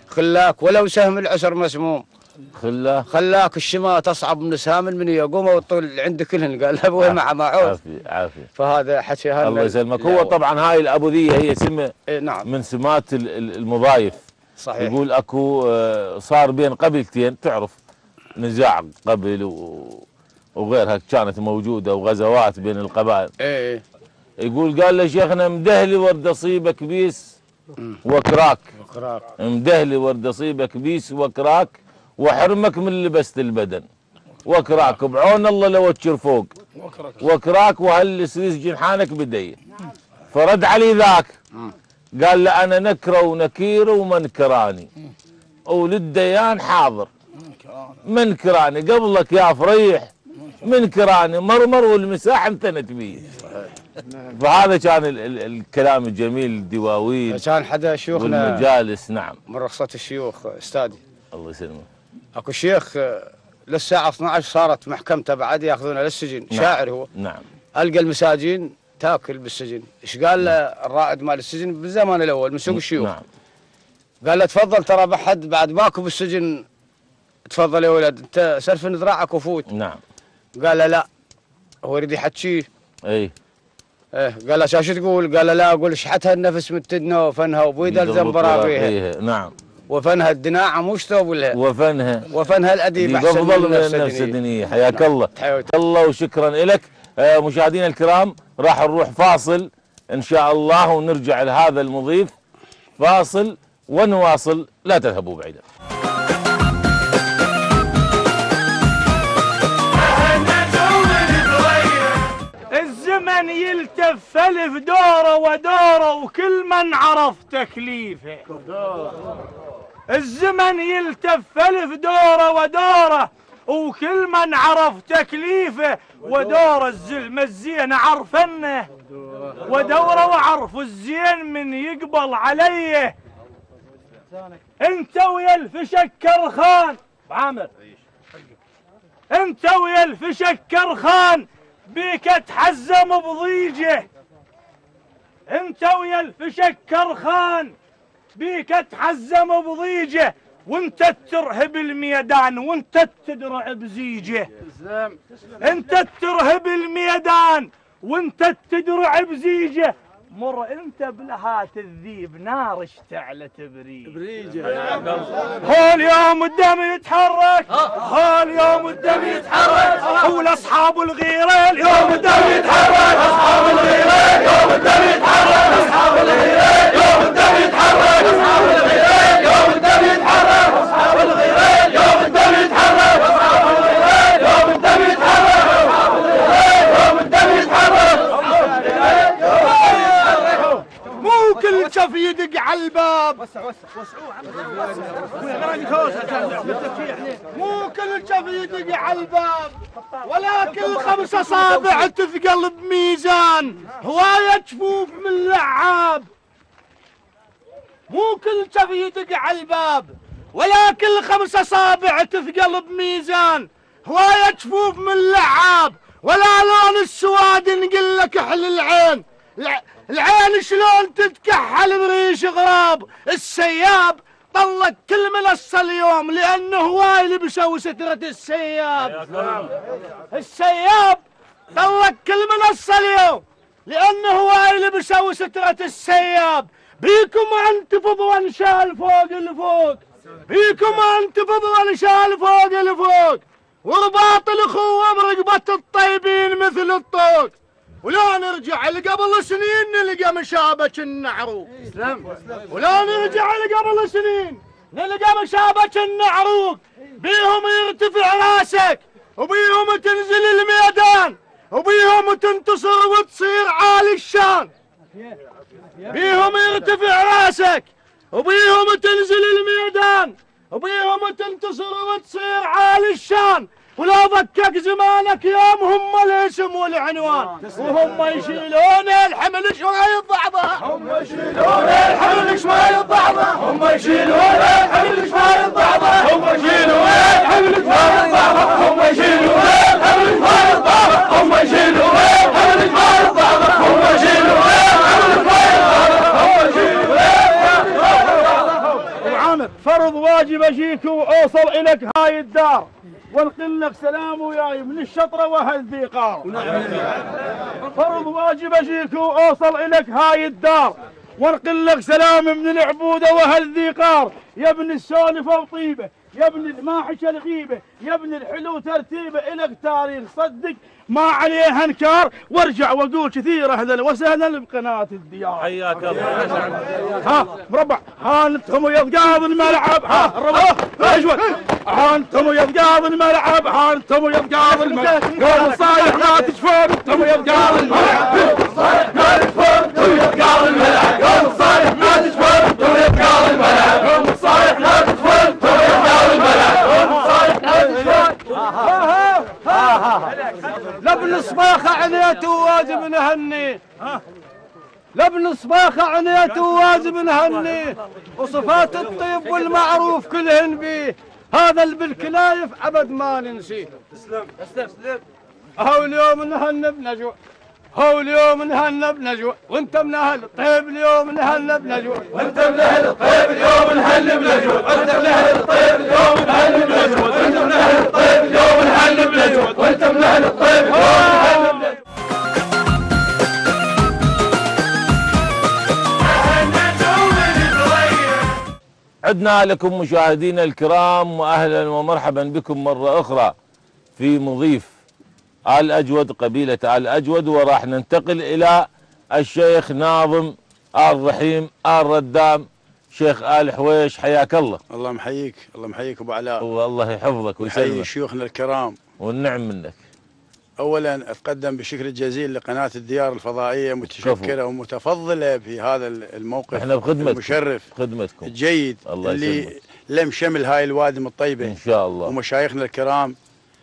خلاك ولو سهم العسر مسموم. خلاك الشمات اصعب من سهام المنيه، قوموا والطول عند كلهن. قال ابوي مع معود. عافيه. فهذا حكي هذا الله يسلمك. هو طبعا هاي الابوذيه هي سمه نعم. من سمات المضايف. صحيح. يقول اكو صار بين قبيلتين، تعرف نزاع قبل وغيرها كانت موجوده وغزوات بين القبائل. يقول قال له شيخنا مدهلي ورد اصيبك بيس وكراك. مدهلي ورد اصيبك بيس وكراك وحرمك من لبست البدن وكراك بعون الله لو تشر فوق وكراك وهل سريس جنحانك بدي. فرد علي ذاك قال له انا نكره ونكير ومنكراني وللديان حاضر منكراني قبلك يا فريح منكراني مرمر والمساح امتنت بيه. فهذا كان الكلام الجميل الدواوين كان حدا شيوخنا والمجالس. نعم. من رخصة الشيوخ استاذي الله يسلمك. اكو شيخ للساعة 12 صارت محكمته بعد ياخذونه للسجن. نعم. شاعر هو. نعم. القى المساجين تاكل بالسجن. ايش قال له الرائد مال السجن بالزمان الاول من سوق الشيوخ؟ نعم. قال له تفضل ترى بحد بعد ماكو بالسجن، تفضل يا ولد انت سرفن ذراعك وفوت. نعم. قال له لا هو يريد يحكيه. ايه قال له شو تقول؟ قال له لا اقول شحتها النفس من تدنا وفنها وبيد الزنبراغيها نعم. وفنها الدناعه مش ثوب لها وفنها الاديب احسن من النفس الدنيا. حياك الله. حياك الله وشكرا لك. مشاهدينا الكرام راح نروح فاصل ان شاء الله ونرجع لهذا المضيف. فاصل ونواصل، لا تذهبوا بعيدا. الزمن يلتف الف دوره ودوره وكل من عرف تكليفه. الزمن يلتف الف دوره ودوره وكل من عرف تكليفه، ودور الزلم الزين عرفنه ودوره وعرف الزين من يقبل عليه. انت ويا الفشك كرخان عامر انت ويا الفشك كرخان بيك اتحزم بضيجه، انت ويا الفشك كرخان بيك اتحزم بضيجه، وانت ترهب الميدان وانت تدرع بزيجه. انت ترهب الميدان وانت تدرع بزيجه، مر انت بلهات الذيب نار اشتعلت بريجه. هو اليوم الدم يتحرك، هو اليوم الدم يتحرك، والاصحاب الغيره اليوم الدم يتحرك، اصحاب الغيره اليوم الدم يتحرك، اصحاب الغيره اليوم الدم يتحرك، اصحاب الغيره اليوم الدم يتحرك، اصحاب الغيره اليوم الدم يتحرك، اصحاب الغيره اليوم الدم يتحرك، اصحاب الغيره اليوم الدم يتحرك. مو كل شف يدق على الباب، مو كل شف يدق على الباب، ولكن 5 أصابع تثقل بميزان، هواية جفوف من لعاب. مو كل شف يدق على الباب، ولكن 5 أصابع تثقل بميزان، هواية جفوف من لعاب. ولا لون السواد نقول لك احل العين، العين شلون تتكحل بريش غراب. السياب طلق كل منصة اليوم لأنه هواي لبسوا سترة السياب. السياب طلق كل منصة اليوم لأنه هواي لبسوا سترة السياب. بيكم انتفض وانشال فوق الفوق، بيكم انتفض وانشال فوق الفوق، ورباط الأخوة برقبة الطيبين مثل الطوق. ولا نرجع لقبل سنين نلقى مشابك النعروق، ولا نرجع لقبل سنين نلقى مشابك النعروق. بيهم يرتفع راسك وبيهم تنزل الميدان، وبيهم تنتصر وتصير عالي الشان. بيهم يرتفع راسك وبيهم تنزل الميدان، وبيهم تنتصر وتصير عالي الشان. ولو ضكك زمانك يوم هم الاسم والعنوان، وهم يشيلون الحمل شوي ضعضه، هم يشيلون الحمل شوي ضعضه، هم يشيلون الحمل شوي ضعضه، هم يشيلون الحمل شوي ضعضه، هم يشيلون الحمل شوي ضعضه، هم يشيلون الحمل شوي ضعضه، هم يشيلون الحمل شوي ضعضه، هم يشيلون الحمل شوي ضعضه. وعامر فرض واجب اجيك واوصل الك هاي الدار، وانقل لك سلام وياي من الشطره واهل ذي قار. فرض واجب اجيك واوصل الك هاي الدار، وانقل لك سلام من العبوده واهل ذي قار. يا ابن السولفه وطيبه، يا ابن الماحشه الغيبه، يا ابن الحلو ترتيبه، الك تاريخ صدق ما عليها انكار. وارجع واقول كثير اهلا وسهلا بقناه الديار. حياك الله. ها مربع، ها انتم يضقاض الملعب، ها الربع اجود، ها انتم يضقاض الملعب، ها انتم يضقاض الملعب. قول صايح لا تشفون انتم يضقاض الملعب، قول صايح لا تشفون انتم يضقاض الملعب، قول صايح لا تشفون انتم يضقاض الملعب، قول صايح لا تشفون انتم يضقاض الملعب، قول صايح لا تشفون. لابن صباخة عنيته واجب نهني، لابن صباخة عنيته واجب نهني، وصفات الطيب والمعروف كلهن بيه. هذا بالكلايف أبد ما ننسيه. هو اليوم نهن بنجوى، هو اليوم نهن بنجوى، وانت من اهل الطيب اليوم نهن بنجوى، وانت من اهل الطيب اليوم نهن بنجوى، وانت من اهل الطيب اليوم نهن بنجوى، وانت من اهل الطيب اليوم نهن بنجوى، وانت من اهل الطيب اليوم نهن بنجوى. عدنا لكم مشاهدينا الكرام، واهلا ومرحبا بكم مره اخرى في مضيف آل أجود، قبيلة آل أجود. وراح ننتقل إلى الشيخ ناظم آل رحيم آل ردام، شيخ آل حويش. حياك الله. الله محييك، الله محييك أبو علاء، والله يحفظك ويسلمك. حيي شيوخنا الكرام والنعم منك. أولا أتقدم بشكر جزيل لقناة الديار الفضائية، متشكرة ومتفضلة في هذا الموقف. احنا بخدمتكم، المشرف خدمتكم الجيد اللي لم شمل هاي الوادم الطيبة إن شاء الله، ومشايخنا الكرام.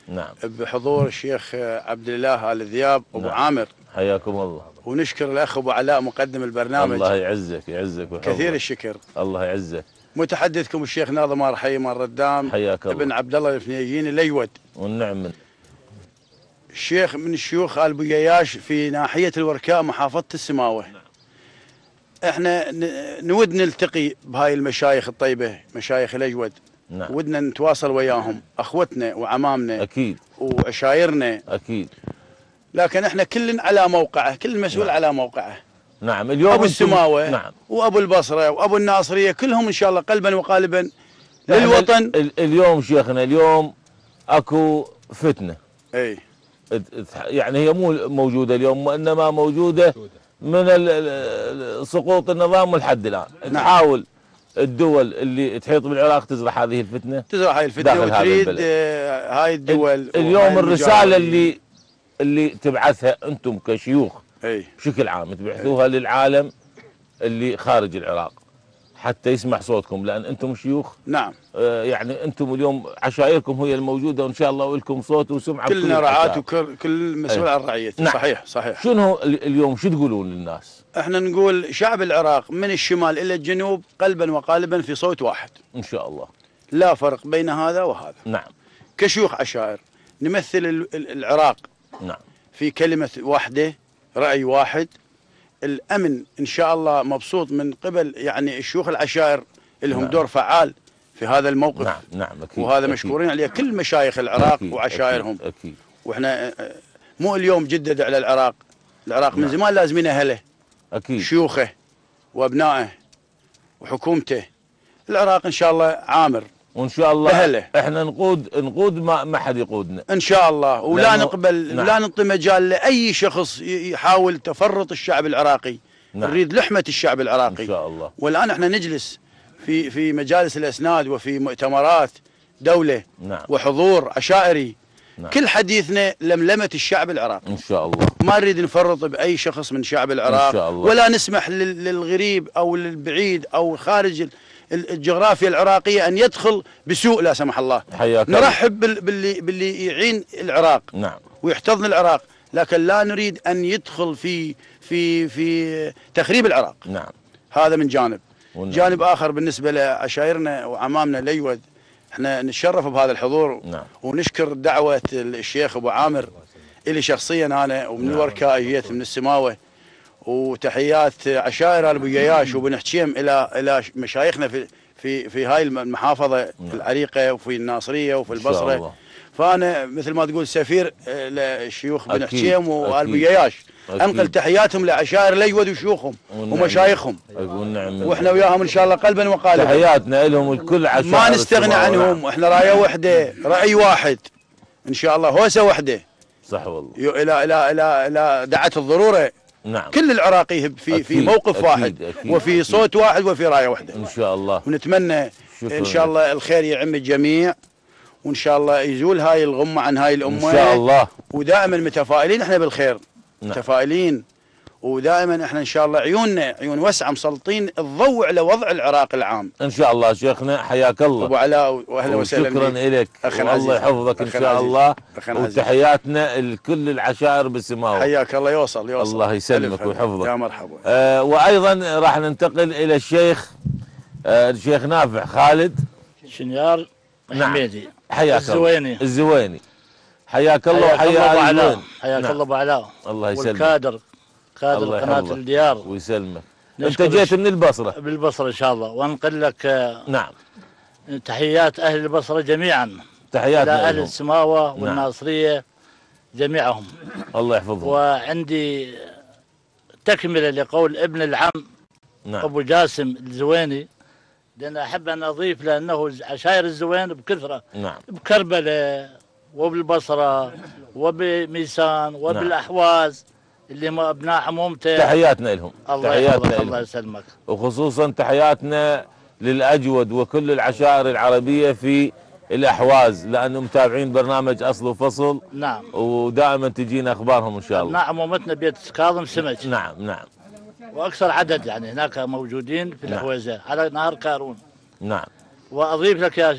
نعم، بحضور الشيخ عبد الله آل ذياب أبو نعم. عامر، حياكم الله. ونشكر الأخ أبو علاء مقدم البرنامج. الله يعزك، يعزك ويحفظك. كثير الشكر. الله يعزك. متحدثكم الشيخ ناظم رحيم الردام حياك الله. ابن عبد الله الفنيجيني الأيود. والنعم. الشيخ من الشيوخ آل بوياش في ناحية الوركاء محافظة السماوة. احنا نود نلتقي بهاي المشايخ الطيبة، مشايخ الأجود. نعم. ودنا نتواصل وياهم، اخوتنا وعمامنا اكيد وعشايرنا اكيد. لكن احنا كل على موقعه، كل مسؤول نعم. على موقعه. نعم. اليوم ابو السماوه نعم. وابو البصره وابو الناصريه كلهم ان شاء الله قلبا وقالبا للوطن. اليوم شيخنا اليوم اكو فتنه. اي يعني هي مو موجوده اليوم وانما موجوده من سقوط النظام لحد الان. نعم. تحاول الدول اللي تحيط بالعراق تزرع هذه الفتنه، تزرع هاي الفتنه وتريد هاي الدول. اليوم الرساله اللي تبعثها انتم كشيوخ اي بشكل عام تبعثوها للعالم اللي خارج العراق حتى يسمع صوتكم، لان انتم شيوخ. نعم. يعني انتم اليوم عشائركم هي الموجوده وان شاء الله ولكم صوت وسمعه. كلنا رعاة وكل مسؤول عن رعيته. نعم. صحيح صحيح. شنو اليوم شو تقولون للناس؟ احنا نقول شعب العراق من الشمال الى الجنوب قلبا وقالبا في صوت واحد ان شاء الله، لا فرق بين هذا وهذا. نعم. كشيوخ عشائر نمثل العراق. نعم. في كلمة واحدة، رأي واحد. الأمن إن شاء الله مبسوط من قبل يعني الشيوخ العشائر لهم نعم. دور فعال في هذا الموقف. نعم نعم أكيد. وهذا أكيد. مشكورين عليه كل مشايخ العراق أكيد. وعشائرهم. أكيد. أكيد. وإحنا مو اليوم جدد على العراق من نعم. زمان لازمين أهله. أكيد. شيوخه وأبنائه وحكومته. العراق إن شاء الله عامر وان شاء الله بهله. احنا نقود ما حد يقودنا ان شاء الله، ولا نقبل. نعم. لا نعطي مجال لاي شخص يحاول تفرط الشعب العراقي. نعم. نريد لحمه الشعب العراقي ان شاء الله. والان احنا نجلس في مجالس الاسناد وفي مؤتمرات دوله. نعم. وحضور عشائري. نعم. كل حديثنا لملمه الشعب العراقي ان شاء الله. ما نريد نفرط باي شخص من شعب العراق إن شاء الله. ولا نسمح للغريب او للبعيد او خارج الجغرافيا العراقيه ان يدخل بسوء لا سمح الله. حياك. نرحب باللي يعين العراق. نعم. ويحتضن العراق، لكن لا نريد ان يدخل في تخريب العراق. نعم. هذا من جانب. والنعم. جانب اخر بالنسبه لعشائرنا وعمامنا الأيود، احنا نتشرف بهذا الحضور. نعم. ونشكر دعوه الشيخ ابو عامر الي شخصيا انا ومن الوركاء جيت من السماوه. وتحيات عشائر آل بوياش وبن حكيم الى مشايخنا في هاي المحافظه العريقه وفي الناصريه وفي البصره. فانا مثل ما تقول سفير للشيوخ بن حكيم وآل بوياش، انقل تحياتهم لعشائر الأيود وشيوخهم ومشايخهم. واحنا وياهم ان شاء الله قلبا وقالبا. تحياتنا لهم الكل عشائر ما نستغنى عنهم. واحنا رايه وحده، راي واحد ان شاء الله، هوسه وحده. صح والله. الى دعت الضروره. نعم. كل العراق يهب في موقف أكيد. واحد. أكيد. وفي صوت واحد وفي رايه واحده ان شاء الله. ونتمنى ان شاء الله الخير يعم الجميع، وان شاء الله يزول هاي الغمه عن هاي الامه ان شاء الله. ودائما متفائلين احنا بالخير. نعم. متفائلين ودائما احنا ان شاء الله عيوننا عيون واسعه مسلطين الضوء على وضع العراق العام. ان شاء الله شيخنا حياك الله. ابو علاء واهلا وسهلا. شكرا لك. الله يحفظك ان شاء الله. وتحياتنا لكل العشائر بالسماوه. حياك الله. يوصل الله يسلمك ويحفظك. يا مرحبا. وايضا راح ننتقل الى الشيخ نافع خالد شنيار حميدي. نعم. حياك الزويني. الزويني. حياك الله وحيا ابو علاء. حياك الله ابو علاء. الله يسلمك. والكادر كادر قناه الديار. ويسلمك. انت جيت من البصره؟ بالبصره ان شاء الله. وانقل لك نعم تحيات اهل البصره جميعا. تحياتنا الى اهل السماوه والناصريه جميعهم. الله يحفظهم. وعندي تكمله لقول ابن العم نعم. ابو جاسم الزويني، لان احب ان اضيف لانه عشائر الزوين بكثره. نعم. بكربلاء وبالبصره وبميسان وبالاحواز اللي ما ابناء عمومته. تحياتنا لهم. تحياتنا لهم. الله يسلمك. وخصوصا تحياتنا للأجود وكل العشائر العربية في الأحواز، لأنهم متابعين برنامج أصل وفصل. نعم. ودائما تجينا أخبارهم إن شاء الله. ابناء عمومتنا بيت كاظم سمج. نعم نعم. وأكثر عدد يعني هناك موجودين في الأحوازة على نهر كارون. نعم. وأضيف لك يا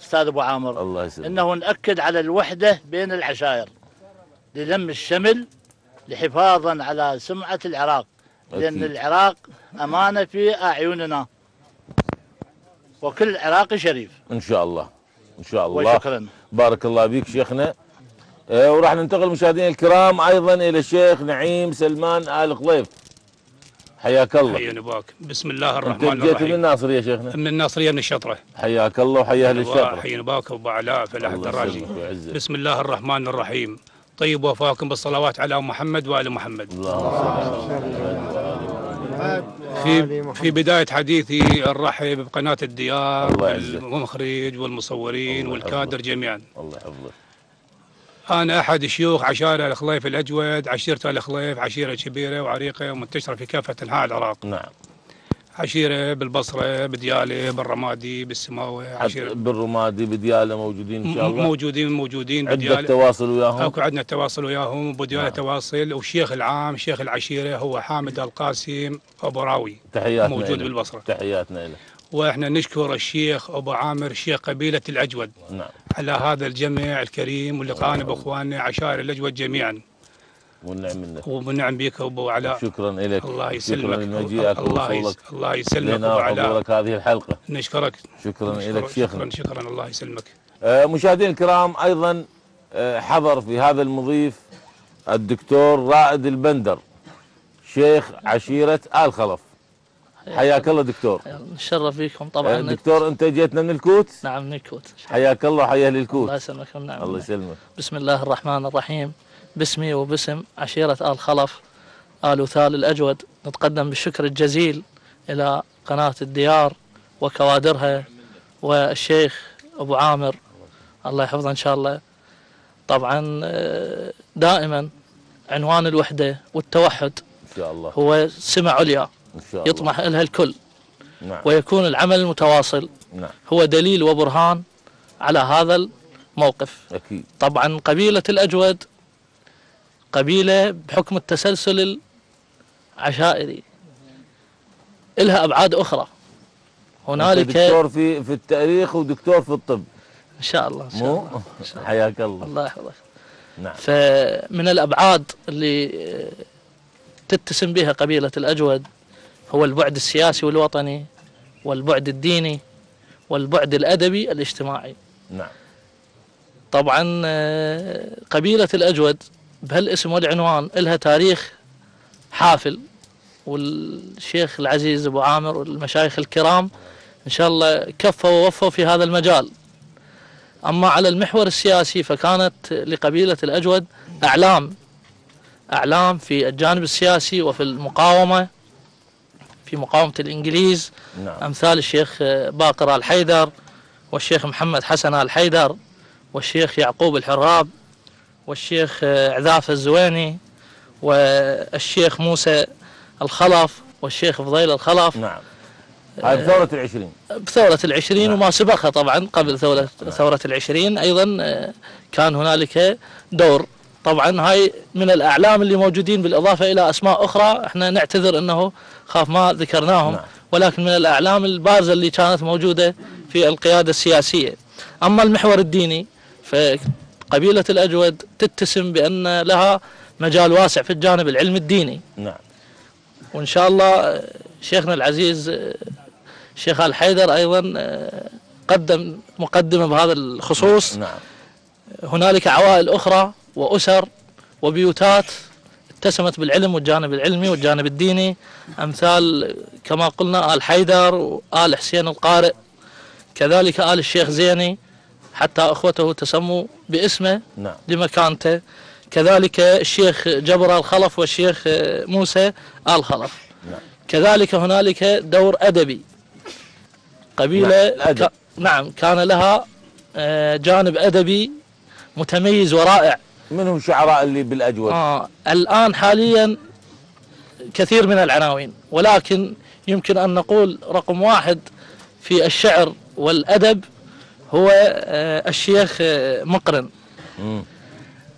أستاذ أبو عامر، الله يسلمك، إنه نأكد على الوحدة بين العشائر للم الشمل لحفاظا على سمعة العراق، لأن العراق أمانة في أعيننا. وكل عراقي شريف ان شاء الله ان شاء الله. وشكرا. بارك الله بك شيخنا. وراح ننتقل مشاهدينا الكرام ايضا الى الشيخ نعيم سلمان آل خليف. حياك الله. حيا نباك. بسم الله الرحمن الرحيم. انت جيت من الناصريه يا شيخنا؟ من الناصريه من الشطره. حياك الله وحيا اهل الشطره. حيا نباك ابو علاء فلاح الدراجي. بسم الله الرحمن الرحيم. طيب وفاكم بالصلوات على محمد وآل محمد. في بداية حديثي أرحب بقناة الديار والمخرج والمصورين والكادر جميعا. الله يحفظك. أنا أحد شيوخ عشائر الخليف الأجود. عشيرة الخليف عشيرة كبيرة وعريقة ومنتشرة في كافة أنحاء العراق. نعم. عشيرة بالبصرة بديالة بالرمادي بالسماوة. عشيرة بالرمادي بديالة موجودين إن شاء الله. موجودين بديالة. عندك تواصل وياهم؟ أكو عندنا تواصل وياهم بديالة. نعم. تواصل. والشيخ العام شيخ العشيرة هو حامد القاسم أبو راوي. تحياتنا موجود إله. بالبصرة. تحياتنا له. واحنا نشكر الشيخ ابو عامر شيخ قبيله الاجود. نعم. على هذا الجمع الكريم ولقائنا باخواننا عشائر الاجود جميعا. والنعم منك. وبالنعم بك ابو علاء. شكرا لك. الله يسلمك. شكرا لمجيئك ووصولك. الله يسلمك ابو علاء. وحضورك هذه الحلقه. نشكرك. شكرا لك شيخنا. شكرا الله يسلمك. مشاهدينا الكرام ايضا حضر في هذا المضيف الدكتور رائد البندر شيخ عشيره آل خلف. حياك الله دكتور. نشرف فيكم طبعا. دكتور انت جيتنا من الكوت؟ نعم من الكوت. حياك الله وحيا اهل الكوت. الله يسلمك ونعم. الله يسلمك. بسم الله الرحمن الرحيم. باسمي وباسم عشيرة آل خلف آل وثال الأجود نتقدم بالشكر الجزيل إلى قناة الديار وكوادرها والشيخ أبو عامر الله يحفظه إن شاء الله. طبعا دائما عنوان الوحدة والتوحد إن شاء الله هو سمة عليا إن شاء الله يطمح إلها الكل. نعم. ويكون العمل المتواصل نعم. هو دليل وبرهان على هذا الموقف. أكيد. طبعا قبيلة الأجود قبيلة بحكم التسلسل العشائري إلها أبعاد أخرى. هنالك دكتور في التاريخ ودكتور في الطب إن شاء الله. إن شاء الله. حياك الله. الله يحفظك. نعم. فمن الأبعاد اللي تتسم بها قبيلة الأجود هو البعد السياسي والوطني والبعد الديني والبعد الأدبي الاجتماعي. نعم. طبعا قبيلة الأجود بهالاسم والعنوان لها تاريخ حافل، والشيخ العزيز أبو عامر والمشايخ الكرام إن شاء الله كفوا ووفوا في هذا المجال. أما على المحور السياسي فكانت لقبيلة الأجود أعلام في الجانب السياسي وفي المقاومة، في مقاومة الإنجليز. نعم. أمثال الشيخ باقر آل حيدر والشيخ محمد حسن آل حيدر والشيخ يعقوب الحراب والشيخ عذاف الزويني والشيخ موسى الخلف والشيخ فضيل الخلف. نعم. هاي بثورة العشرين. بثورة العشرين. نعم. وما سبقها طبعا قبل ثورة العشرين أيضا كان هنالك دور. طبعا هاي من الأعلام اللي موجودين بالإضافة إلى أسماء أخرى احنا نعتذر أنه خاف ما ذكرناهم. نعم. ولكن من الأعلام البارزة اللي كانت موجودة في القيادة السياسية. أما المحور الديني فقبيلة الأجود تتسم بأن لها مجال واسع في الجانب العلم الديني. نعم. وإن شاء الله شيخنا العزيز الشيخ آل حيدر أيضا قدم مقدمة بهذا الخصوص. نعم. هنالك عوائل أخرى وأسر وبيوتات اتسمت بالعلم والجانب العلمي والجانب الديني، أمثال كما قلنا آل حيدر وآل حسين القارئ، كذلك آل الشيخ زيني حتى أخوته تسموا باسمه. نعم. لمكانته، كذلك الشيخ جبر آل خلف والشيخ موسى آل خلف. نعم. كذلك هنالك دور أدبي قبيلة. نعم. نعم كان لها جانب أدبي متميز ورائع. من هم الشعراء اللي بالأجود؟ الآن حاليا كثير من العناوين، ولكن يمكن أن نقول رقم واحد في الشعر والأدب هو الشيخ مقرن.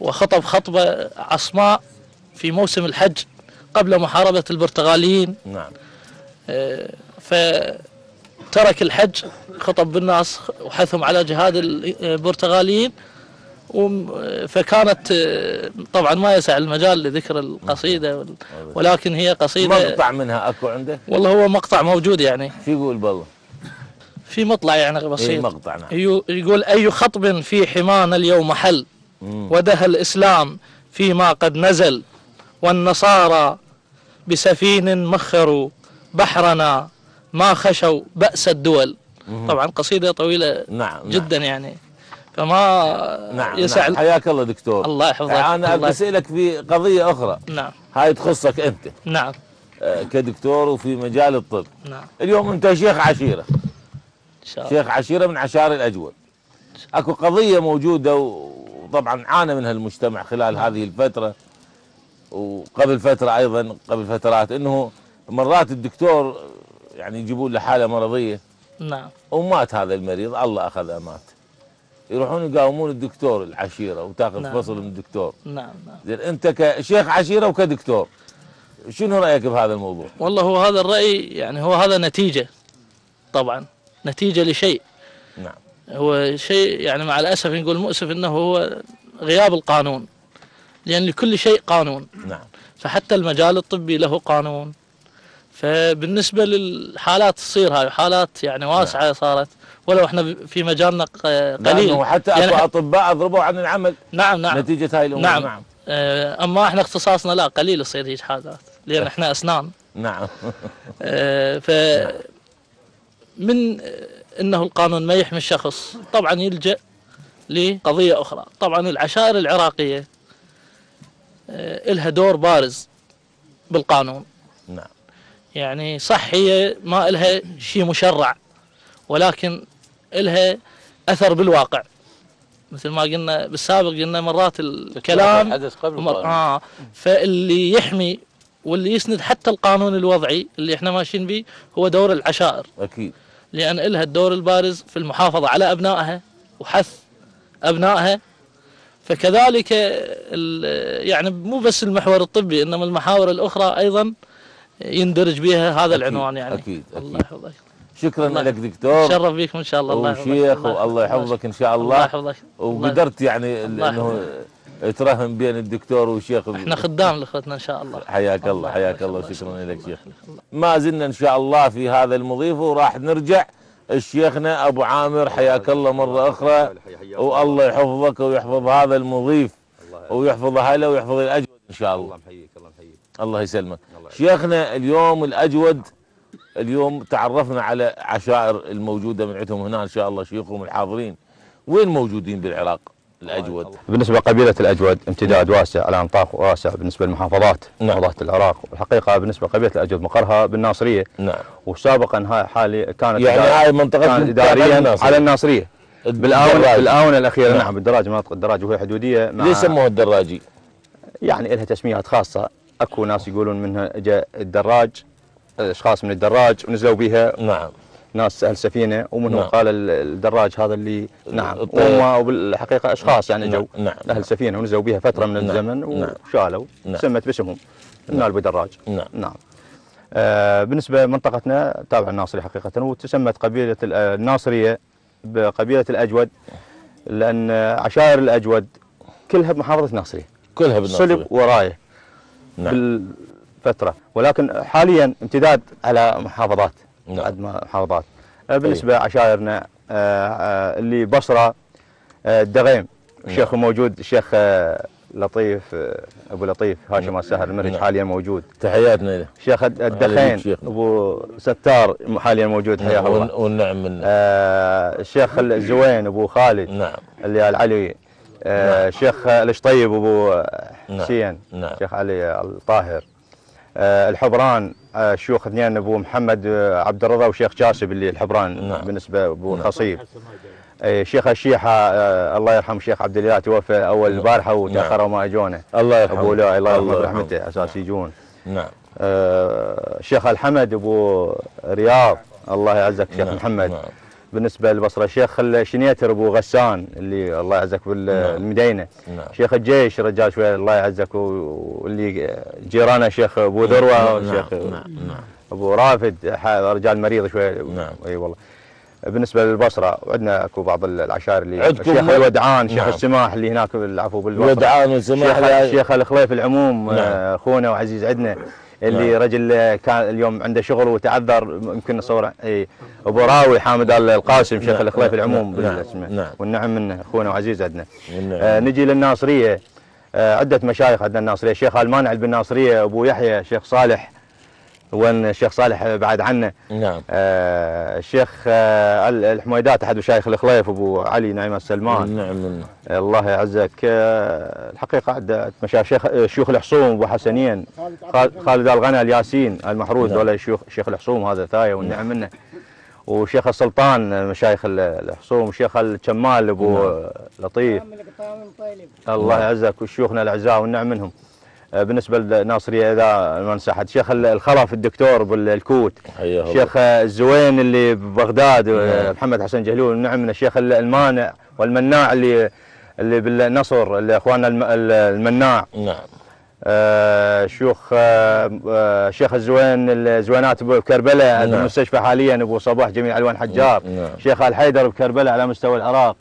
وخطب خطبة عصماء في موسم الحج قبل محاربة البرتغاليين. نعم. فترك الحج، خطب بالناس وحثهم على جهاد البرتغاليين. فكانت طبعا ما يسع المجال لذكر القصيدة، ولكن هي قصيدة. مقطع منها أكو عنده؟ والله هو مقطع موجود يعني. شو يقول بالله؟ في مطلع يعني بسيط. مقطع نعم. يقول: أي خطب في حمانا اليوم حل، ودها الإسلام فيما قد نزل، والنصارى بسفين مخروا بحرنا ما خشوا بأس الدول. طبعا قصيدة طويلة جدا يعني، فما يسع. نعم. حياك الله دكتور. الله يحفظك. أنا بسألك في قضية أخرى. نعم. هاي تخصك أنت. نعم. كدكتور وفي مجال الطب. نعم. اليوم أنت شيخ عشيرة. شيخ عشيرة من عشائر الأجود. أكو قضية موجودة وطبعا عانى منها المجتمع خلال هذه الفترة، وقبل فترة أيضا، قبل فترات، أنه مرات الدكتور يعني يجيبون له حالة مرضية. نعم. ومات هذا المريض، الله أخذه مات. يروحون يقاومون الدكتور العشيرة وتاخذ نعم. فصل من الدكتور. نعم. زين أنت كشيخ عشيرة وكدكتور، شنو رأيك بهذا الموضوع؟ والله هو هذا الرأي يعني، هو هذا نتيجة، طبعا نتيجة لشيء. نعم. هو شيء يعني مع الأسف نقول مؤسف، أنه هو غياب القانون، لأن لكل شيء قانون. نعم. فحتى المجال الطبي له قانون. فبالنسبة للحالات تصير هاي حالات يعني واسعة. نعم. صارت ولو احنا في مجالنا قليل، وحتى يعني اكو اطباء اضربوا عن العمل. نعم. نعم. نتيجة هاي الامور. نعم. نعم. اما احنا اختصاصنا لا قليل يصير هيك حالات، لان احنا اسنان. نعم. ف من انه القانون ما يحمي الشخص، طبعا يلجأ لقضية اخرى. طبعا العشائر العراقية لها دور بارز بالقانون. نعم. يعني صح هي ما لها شيء مشرع، ولكن لها اثر بالواقع. مثل ما قلنا بالسابق، قلنا مرات الكلام فاللي يحمي واللي يسند حتى القانون الوضعي اللي احنا ماشيين به هو دور العشائر. اكيد. لان لها الدور البارز في المحافظة على ابنائها وحث ابنائها. فكذلك يعني مو بس المحور الطبي، انما المحاور الاخرى ايضا يندرج بها هذا العنوان يعني. أكيد. الله يحفظك. شكرا لك دكتور. شرف بكم ان شاء الله. الله يحفظك. وشيخ والله يحفظك ان شاء الله. الله يحفظك. وقدرت يعني انه ترهم بين الدكتور والشيخ. احنا خدام لاخوتنا ان شاء الله. حياك الله. حياك الله. شكرا لك شيخ. ما زلنا ان شاء الله في هذا المضيف، وراح نرجع الشيخنا ابو عامر. حياك الله مرة اخرى، والله يحفظك ويحفظ هذا المضيف ويحفظ اهله ويحفظ الاجود ان شاء الله. الله يسلمك. شيخنا اليوم الأجود، اليوم تعرفنا على عشائر الموجودة من عندهم هنا إن شاء الله شيوخهم الحاضرين. وين موجودين بالعراق الأجود؟ بالنسبة لقبيلة الأجود امتداد واسع على نطاق واسع بالنسبة للمحافظات. نعم. محافظات العراق. والحقيقة بالنسبة لقبيلة الأجود مقرها بالناصرية. نعم. وسابقا هاي حالي كانت يعني هاي منطقة إداريا على الناصرية. بالآونة الأخيرة. نعم. نعم. بالدراج، مناطق الدراج وهي حدودية مع. ليش سموها الدراجي؟ يعني لها تسميات خاصة. اكو ناس يقولون منها اجى الدراج، اشخاص من الدراج ونزلوا بها. نعم. ناس اهل سفينه، ومنهم نعم. قال الدراج هذا اللي. نعم. وبالحقيقه اشخاص يعني اجوا. نعم. اهل سفينه ونزلوا بها فتره من الزمن. نعم. وشالوا. نعم. سمت باسمهم النال بدراج. نعم. نعم. بالنسبه لمنطقتنا تابع الناصري حقيقه، وتسمت قبيله الناصريه بقبيله الاجود، لان عشائر الاجود كلها بمحافظه الناصريه. كلها بالناصريه. صلب ورايه. نعم. بالفترة، ولكن حاليا امتداد على محافظات. نعم. بعد محافظات. بالنسبة عشائرنا اللي بصرة الدغيم. الشيخ موجود، الشيخ لطيف ابو لطيف هاشم السهر المرج. حاليا موجود. تحياتنا له. الشيخ الدخين ابو ستار حاليا موجود. حياه الله. والنعم منه. الشيخ الزوين ابو خالد. نعم. اللي العلي. الشيخ الشطيب ابو حسين. نعم. الشيخ علي الطاهر. الحبران الشيوخ اثنين ابو محمد عبد الرضا وشيخ جاسب اللي الحبران. نعم. بالنسبه ابو الخصيب. شيخ الشيحه الله يرحم الشيخ عبد الله توفى اول البارحه وتاخروا ما اجونا. الله يرحمه. ابو لا الله يرحمه برحمته اساس يجون. نعم. الشيخ الحمد ابو رياض الله يعزك شيخ. نعم. محمد. نعم. بالنسبه للبصره الشيخ الشنيتر ابو غسان اللي الله يعزك بالمدينه. نعم. شيخ الجيش رجال شويه الله يعزك، واللي جيرانه شيخ ابو ذروه. نعم. شيخ. نعم. ابو رافد رجال مريض شويه. نعم. اي والله. بالنسبه للبصره وعندنا اكو بعض العشائر اللي عندكم الشيخ الودعان. شيخ. نعم. السماح اللي هناك العفو بالبصره. الودعان والسماح. الشيخ الخليف العموم. نعم. اخونا وعزيز عندنا اللي رجل كان اليوم عنده شغل وتعذر، يمكن نصور ابو راوي حامد القاسم شيخ الخليفه العموم بالاسم، والنعم منه اخونا وعزيز عندنا. نجي للناصريه، عده مشايخ عندنا الناصريه، الشيخ المانع بالناصريه، ابو يحيى، شيخ صالح، وين الشيخ صالح بعد عنه. نعم. الشيخ الحميدات احد مشايخ الخليف، ابو علي نعيم السلمان. نعم. الله يعزك. الحقيقه عده مشايخ، شيوخ الحصوم، ابو حسنين، خالد الغنى، الياسين المحروس، ولا شيخ الحصوم هذا ثايه والنعم منه. وشيخ السلطان مشايخ الحصوم، وشيخ الشمال ابو لطيف. الله يعزك، وشيوخنا الاعزاء والنعم منهم. بالنسبه للناصريه اذا ما ننسى احد، شيخ الخلف الدكتور بالكوت، شيخ الزوين اللي ببغداد، محمد حسن جهلول والنعم منه. الشيخ المانع والمناع اللي بالنصر، اللي اخواننا المناع. نعم. شيخ الزوين، الزوينات بكربلاء بالمستشفى حاليا، ابو صباح جميل علوان حجار. شيخ الحيدر بكربلاء على مستوى العراق.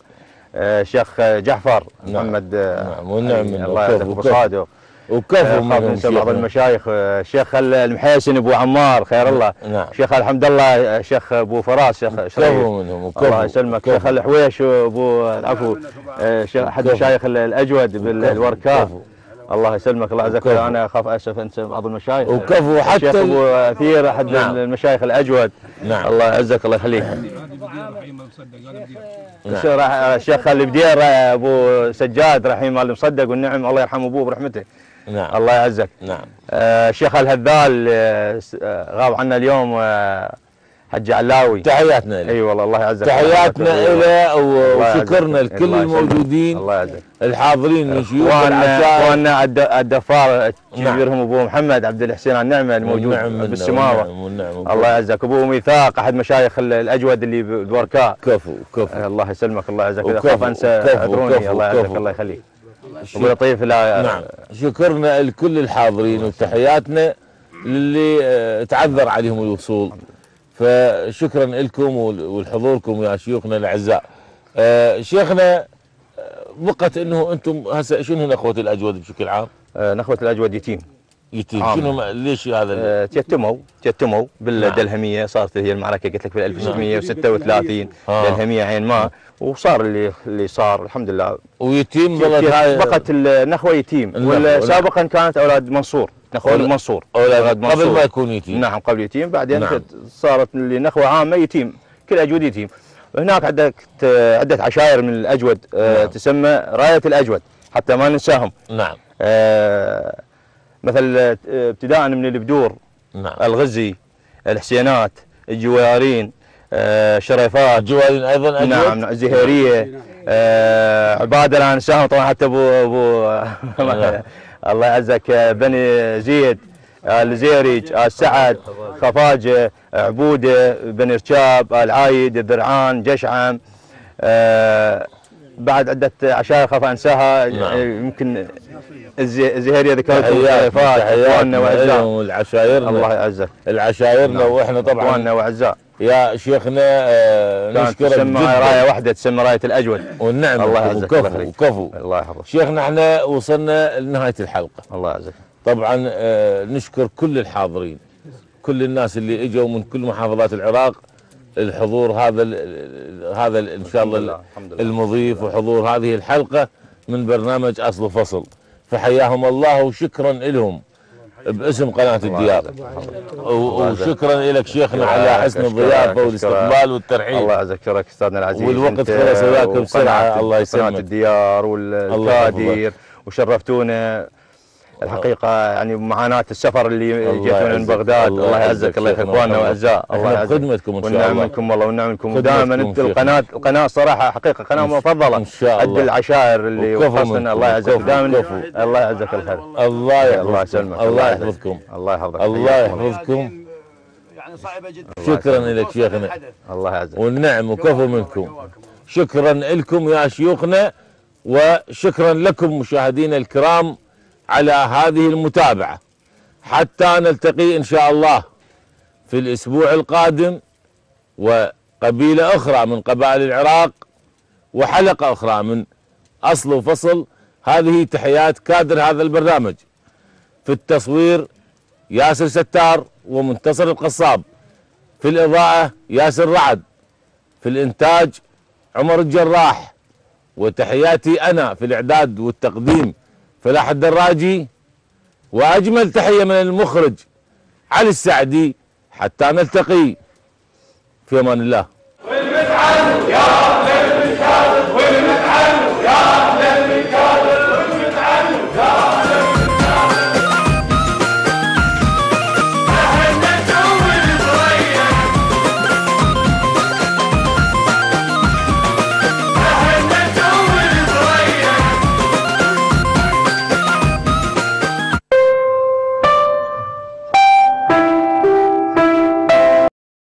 شيخ جعفر محمد. والنعم منه. الله يعزك، ابو صادق. وكفو منهم بعض المشايخ. شيخ المحيسن ابو عمار خير الله. شيخ الحمد الله، شيخ ابو فراس، شيخ شريف. منهم. الله يسلمك. شيخ الحويش وابو العفو، شيخ احد مشايخ الاجود بالوركاء. الله يسلمك. الله يعزك. انا اخاف اسف انسى بعض المشايخ. وكفو حتى الشيخ ابو اثير احد المشايخ الاجود. نعم. الله يعزك، الله يخليك. الشيخ البدير ابو سجاد رحيم الله مصدق والنعم، الله يرحم ابوه برحمته. نعم. الله يعزك. نعم. الشيخ الهذال غاب عنا اليوم، حج علاوي. تحياتنا له. اي والله الله يعزك. تحياتنا له وشكرنا لكل الموجودين. الله يعزك. الحاضرين من شيوخ العشائر. وانا الدفار كبيرهم ابو محمد عبد الحسين النعمه الموجود بالسماوه. الله يعزك. ابو ميثاق احد مشايخ الاجود اللي بوركاء. كفو. الله يسلمك. الله يعزك. اذا خاف انسى اعذروني. الله يعزك. الله يخليك. ابو لطيف. نعم. شكرنا لكل الحاضرين وتحياتنا للي تعذر عليهم الوصول، فشكرا لكم ولحضوركم يا شيوخنا الاعزاء. شيخنا بقت انه انتم هسه شنو نخوه الاجود بشكل عام؟ نخوه الاجود يتيم. شنو ليش هذا؟ تيتموا بالدلهميه. صارت هي المعركه قلت لك بال 1636 دلهميه عين ما، وصار اللي صار الحمد لله. ويتيم بقت النخوه يتيم. وسابقا كانت اولاد منصور، نخوه المنصور، اولاد منصور قبل ما يكون يتيم. نعم قبل يتيم، بعدين صارت النخوه عامه يتيم، كل اجود يتيم. هناك عده عشائر من الاجود تسمى رايه الاجود حتى ما ننساهم. نعم. مثل ابتداء من البدور. نعم. الغزي، الحسينات، الجوارين، شريفات. الجوارين ايضا اجود. نعم. الزهيريه، عباده لا ننساهم طبعا، حتى ابو الله يعزك، بني زيد، الزيرج، السعد، خفاجه، عبوده، بني رشاب، العايد، الذرعان، جشعم. بعد عده عشائر خاف انساها. يمكن الزهيريه ذكرتهم. تحياتنا واعزائنا العشائرنا. الله يعزك. العشائرنا واحنا طبعا اخواننا واعزاء يا شيخنا. نشكرك. تسمى رايه واحده، تسمى رايه الاجود. والنعم. الله يعزك. وكفو. الله يحفظك. شيخنا احنا وصلنا لنهايه الحلقه. الله يعزك. طبعا نشكر كل الحاضرين، كل الناس اللي اجوا من كل محافظات العراق، الحضور هذا ان شاء الله المضيف، وحضور هذه الحلقه من برنامج اصل وفصل، فحياهم الله وشكرا لهم باسم قناه الديار. وشكرا لك شيخنا على حسن الضيافه والاستقبال والترحيب. الله يعزك. شكرك استاذنا العزيز. والوقت خلص وياك بسرعه. الله يسلمك. قناه الديار والكادير وشرفتونا الحقيقه، يعني معاناه السفر اللي جيتونا من بغداد. الله يعزك. الله يخليك اخواننا واعزاء. الله يعزك. خدمتكم ان شاء الله. والنعم منكم والله، والنعم منكم. ودائما انت القناه صراحه حقيقه قناه مفضله ان شاء الله. عد العشائر اللي وخاصه. الله يعزك. دائما الله يعزك الخير. الله يسلمك. الله يحفظكم. الله يحفظك. الله يحفظكم. يعني صعبه جدا. شكرا لك شيخنا. الله يعزك. والنعم وكفو منكم. شكرا لكم يا شيوخنا، وشكرا لكم مشاهدينا الكرام على هذه المتابعة، حتى نلتقي إن شاء الله في الأسبوع القادم وقبيلة أخرى من قبائل العراق وحلقة أخرى من أصل وفصل. هذه تحيات كادر هذا البرنامج. في التصوير ياسر ستار ومنتصر القصاب، في الإضاءة ياسر رعد، في الإنتاج عمر الجراح، وتحياتي أنا في الإعداد والتقديم فلاح الدراجي، وأجمل تحية من المخرج علي السعدي. حتى نلتقي، في أمان الله.